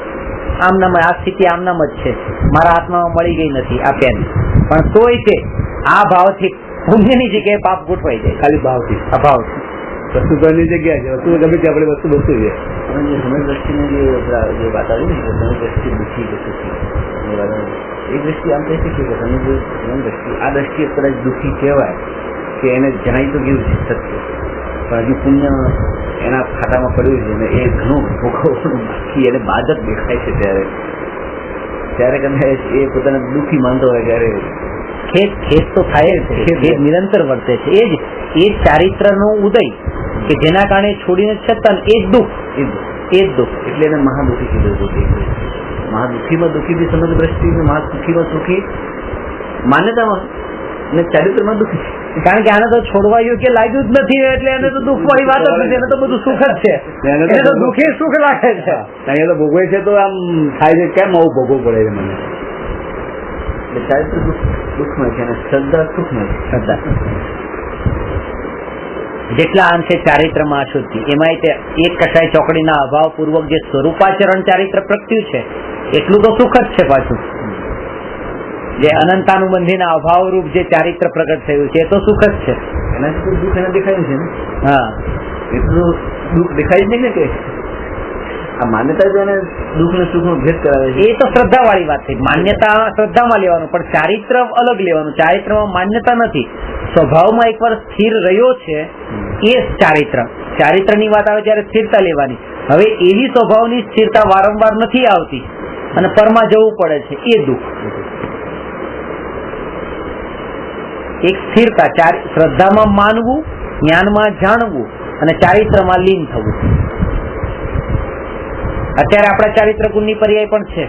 આમનામ આ સ્થિતિ આમનામ જ છે, મારા હાથમાં મળી ગઈ નથી આ પેન, પણ તોય છે આ ભાવથી પુણ્યની જગ્યાએ પાપ ગોઠવાઈ જાય, ખાલી ભાવથી, અભાવથી. વસ્તુ તો એની જગ્યા છે, વસ્તુ ગમે તે આપણે વસ્તુ છે. અને જે સમય દ્રષ્ટિને જે વાત આવી ને સમય દ્રષ્ટિ દુઃખી કે સુખી, એ દ્રષ્ટિ આમ કહી શકીએ કે સમય દ્રષ્ટિ, આ દ્રષ્ટિએ કદાચ દુઃખી કહેવાય કે એને જણાય તો ગયું છે સત્ય, પણ હજી પુણ્ય એના ખાતામાં પડ્યું છે અને એ ઘણું ભોગવવાનું બાકી એને બાદ જ દેખાય છે. ત્યારે કદાચ એ પોતાને દુઃખી માનતો હોય ત્યારે ખેદ તો થાય જ છે, ખેદ નિરંતર વર્તે છે. એ જ ચારિત્રનો ઉદય કે જેના કારણે છોડીને છતાં એ જ દુઃખ. એટલે એને મહાદુઃખી કીધું હતું. મહાદુઃખીમાં દુઃખી બી સમજ દ્રષ્ટિ, મહાસુખીમાં સુખી માન્યતામાં અને ચારિત્રમાં દુઃખી. કારણ કે આને તો છોડવા યોગ્ય લાગ્યું જ નથી, એટલે એને તો દુઃખ વાળી વાત જ નથી, એને તો બધું સુખ જ છે, એને તો દુઃખી સુખ લાગે છે. અહીંયા તો ભોગવે છે તો આમ થાય છે કેમ આવું ભોગવવું પડે છે મને. એટલે ચારિત્ર દુઃખમાં છે અને શ્રદ્ધા સુખમાં છે. શ્રદ્ધા જેટલા અંશે ચારિત્રમાં અશુદ્ધિ, એમાં એક કસાય ચોકડીના અભાવ પૂર્વક જે સ્વરૂપાચરણ ચારિત્ર પ્રગટ્યું છે એટલું તો સુખ જ છે. પાછું જે અનંતાનુબંધીના અભાવરૂપ જે ચારિત્ર પ્રગટ થયું છે એ તો સુખ જ છે. એનાથી દુઃખ એને દેખાય છે ને. હા, એટલું દુઃખ દેખાય જ નહીં ને કે આ માન્યતા જો એને દુઃખ ને સુખ નો ભેદ કરાવે છે. એ તો શ્રદ્ધા વાળી વાત થઈ. માન્યતા શ્રદ્ધામાં લેવાનું, પણ ચારિત્ર અલગ લેવાનું. ચારિત્રમાં માન્યતા નથી, સ્વભાવમાં એકવાર સ્થિર રહ્યો છે એ ચારિત્રની વાત આવે ત્યારે સ્થિરતા લેવાની. હવે એવી સ્વભાવની સ્થિરતા વારંવાર નથી આવતી અને પરમાં જવું પડે છે, એ દુઃખ. એક સ્થિરતા, શ્રદ્ધામાં માનવું, જ્ઞાનમાં જાણવું અને ચારિત્રમાં લીન થવું. અત્યારે આપણા ચારિત્ર ગુણની પર્યાય પણ છે,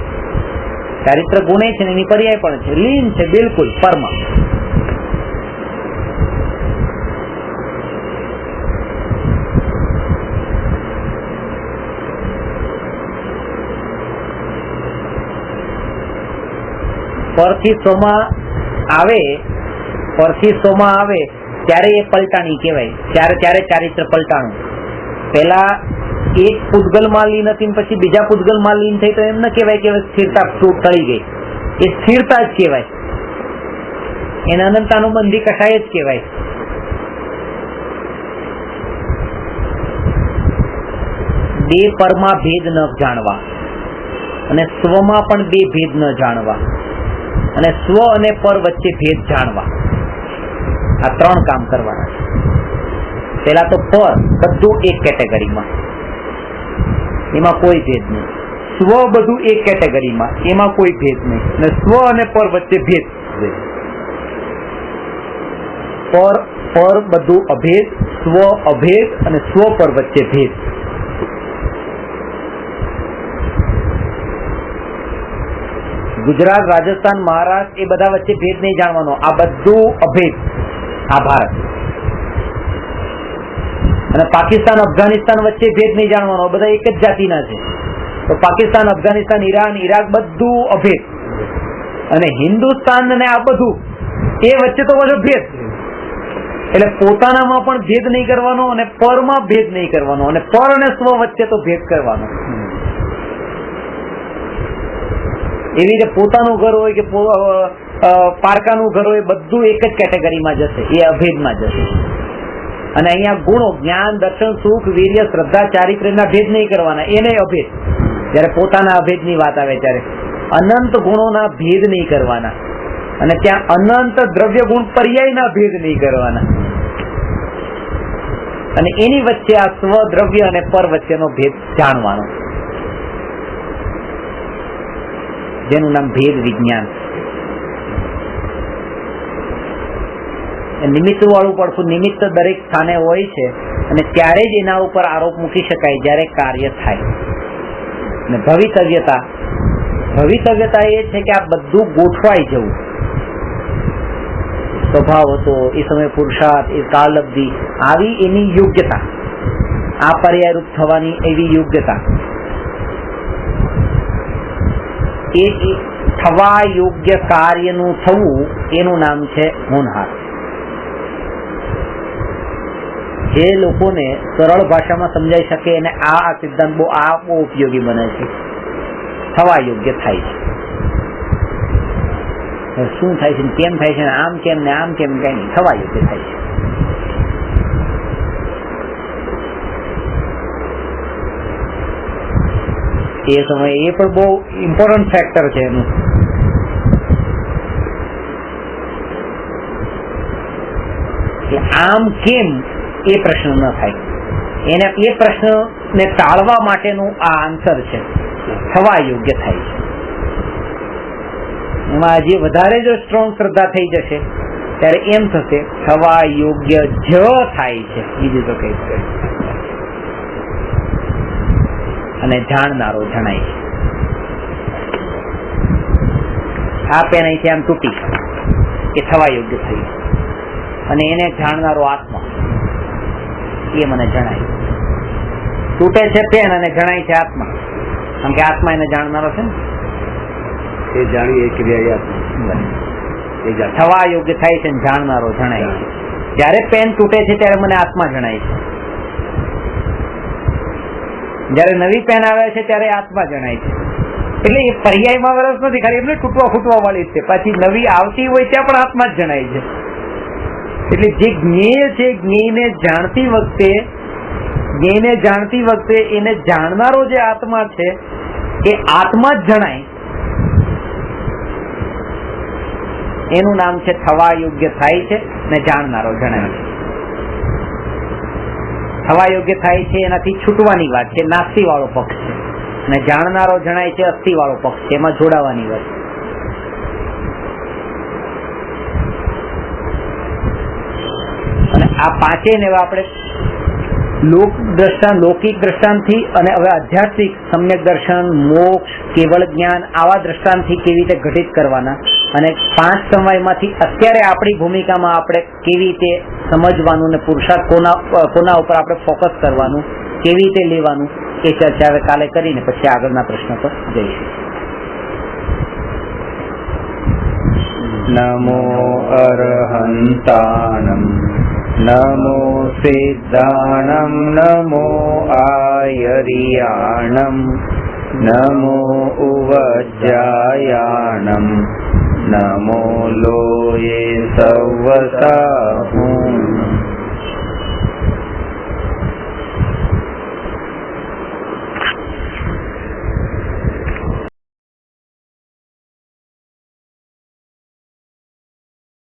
ચારિત્ર ગુણે છે એની પર્યાય પણ છે, લીન છે બિલકુલ પરમાં. પરથી સોમાં આવે ત્યારે એ પલટાણી કહેવાય. ત્યારે ચારિત્ર પલટાણું. પેલા એક પૂતગલમાં લીન હતી પછી બીજા પૂતગલમાં લીન થઈ તો એમ ન કહેવાય કે સ્થિરતા ટળી ગઈ. એ સ્થિરતા જ કહેવાય, એને અનંતાનુબંધી કસાય જ કહેવાય. બે પરમાં ભેદ ન જાણવા અને સ્વમાં પણ બે ભેદ ન જાણવા અને સ્વ અને પર વચ્ચે ભેદ જાણવા, આ ત્રણ કામ કરવાના છે. પેલા તો પર બધું એક કેટેગરીમાં, એમાં કોઈ ભેદ નહીં. સ્વ બધું એક કેટેગરીમાં, એમાં કોઈ ભેદ નહીં. અને સ્વ અને પર વચ્ચે ભેદ. પર બધું અભેદ, સ્વ અભેદ અને સ્વ પર વચ્ચે ભેદ. ગુજરાત, રાજસ્થાન, મહારાષ્ટ્ર એ બધા વચ્ચે ભેદ નહીં જાણવાનો. આ બધું અભેદ, આ ભારત. અને પાકિસ્તાન, અફઘાનિસ્તાન વચ્ચે ભેદ નહીં જાણવાનો, બધા એક જ જાતિના છે. તો પાકિસ્તાન, અફઘાનિસ્તાન, ઈરાન, ઈરાક બધું અભેદ. અને હિન્દુસ્તાન અને આ બધું એ વચ્ચે તો બધો ભેદ. એટલે પોતાનામાં પણ ભેદ નહીં કરવાનો અને પરમાં ભેદ નહીં કરવાનો, અને પર અને સ્વ વચ્ચે તો ભેદ કરવાનો. એવી રીતે પોતાનું ઘર હોય કે પારકાનું ઘર હોય, બધું એક જ કેટેગરીમાં જશે, એ અભેદમાં જશે. અને અહીંયા ગુણો, જ્ઞાન, દર્શન, સુખ, વીર્ય, શ્રદ્ધા, ચારિત્ર્યના ભેદ નહીં કરવાના, એને અભેદ. જયારે પોતાના અભેદની વાત આવે ત્યારે અનંત ગુણોના ભેદ નહીં કરવાના, અને ત્યાં અનંત દ્રવ્ય ગુણ પર્યાયના ભેદ નહીં કરવાના. અને એની વચ્ચે આ સ્વ, દ્રવ્ય અને પર વચ્ચેનો ભેદ જાણવાનો. જેનું નામ ભેદ વિજ્ઞાન. નિમિત્ત વાળું પડખું નિમિત્ત દરેક સ્થાને હોય છે અને ત્યારે જ એના ઉપર આરોપ મૂકી શકાય જ્યારે કાર્ય થાય. અને ભવિતવ્યતા એ છે કે આ બધું ગોઠવાઈ જવું. સ્વભાવ હતો, એ સમય પુરુષાર્થ, એ કાળલબ્ધિ, આવી એની યોગ્યતા, આ પર્યાયરૂપ થવાની એવી યોગ્યતા, એ થવા યોગ્ય કાર્યનું થવું એનું નામ છે હોનહાર. જે લોકોને સરળ ભાષામાં સમજાઈ શકે અને આ સિદ્ધાંત બહુ ઉપયોગી બને છે. થવા યોગ્ય થાય છે. શું થાય છે, કેમ થાય છે, આમ કેમ ને આમ કેમ, કઈ નહીં, થવા યોગ્ય થાય છે. એ સમયે એ પણ બહુ ઇમ્પોર્ટન્ટ ફેક્ટર છે એનું. આમ કેમ એ પ્રશ્ન ન થાય, એને એ પ્રશ્નને ટાળવા માટેનું આ આન્સર છે, થવા યોગ્ય થાય છે. એમાં જે વધારે જો સ્ટ્રોંગ શ્રદ્ધા થઈ જશે ત્યારે એમ થશે થવા યોગ્ય જ થાય છે, બીજું તો કઈ છે. અને જાણનારો જણાય છે. આ પેન અહીંથી આમ તૂટી એ થવા યોગ્ય થઈ, અને એને જાણનારો આત્મા એ મને જણાય. તૂટે છે પેન અને જણાય છે આત્મા, કારણ કે આત્મા એને જાણનારો છે ને, એ જાણી એ ક્રિયા થવા યોગ્ય થાય છે ને જાણનારો જણાય છે. જયારે પેન તૂટે છે ત્યારે મને આત્મા જણાય છે, જયારે નવી પેન આવે છે ત્યારે આત્મા જણાય છે. એટલે એ પર્યાયમાં વરસ નથી, ખાલી એમને તૂટવા વાળી છે. પાછી નવી આવતી હોય ત્યાં પણ આત્મા જ જણાય છે. એટલે જે જ્ઞેય છે, જ્ઞેયને જાણતી વખતે એને જાણનારો જે આત્મા છે એ આત્મા જ જણાય. એનું નામ છે થવા યોગ્ય થાય છે ને જાણનારો જણાય છે. થવા યોગ્ય થાય છે એનાથી છૂટવાની વાત છે, નાસ્તી વાળો પક્ષ છે, અને જાણનારો જણાય છે અસ્થિ વાળો પક્ષ છે, એમાં જોડાવાની વાત છે. અને આ પાંચેય ને આપણે લૌકિક દ્રષ્ટાંતથી અને હવે આધ્યાત્મિક સમ્યક દર્શન, મોક્ષ, કેવળ જ્ઞાન, આવા દ્રષ્ટાંતથી કેવી રીતે ઘટિત કરવાના, અને 5 સમયમાંથી અત્યારે આપણી ભૂમિકામાં આપણે કેવી રીતે સમજવાનું ને પુરુષાર્થ કોના ઉપર આપણે ફોકસ કરવાનું, કેવી રીતે લેવાનું, એ ચર્ચા હવે કાલે કરીને પછી આગળના પ્રશ્ન પર જઈશું. નમો અરહંતાણમ નમો સિદ્ધાણમ નમો આયરિયાણમ નમો ઉવજ્જાયાણમ નમો લોયે સવસાહું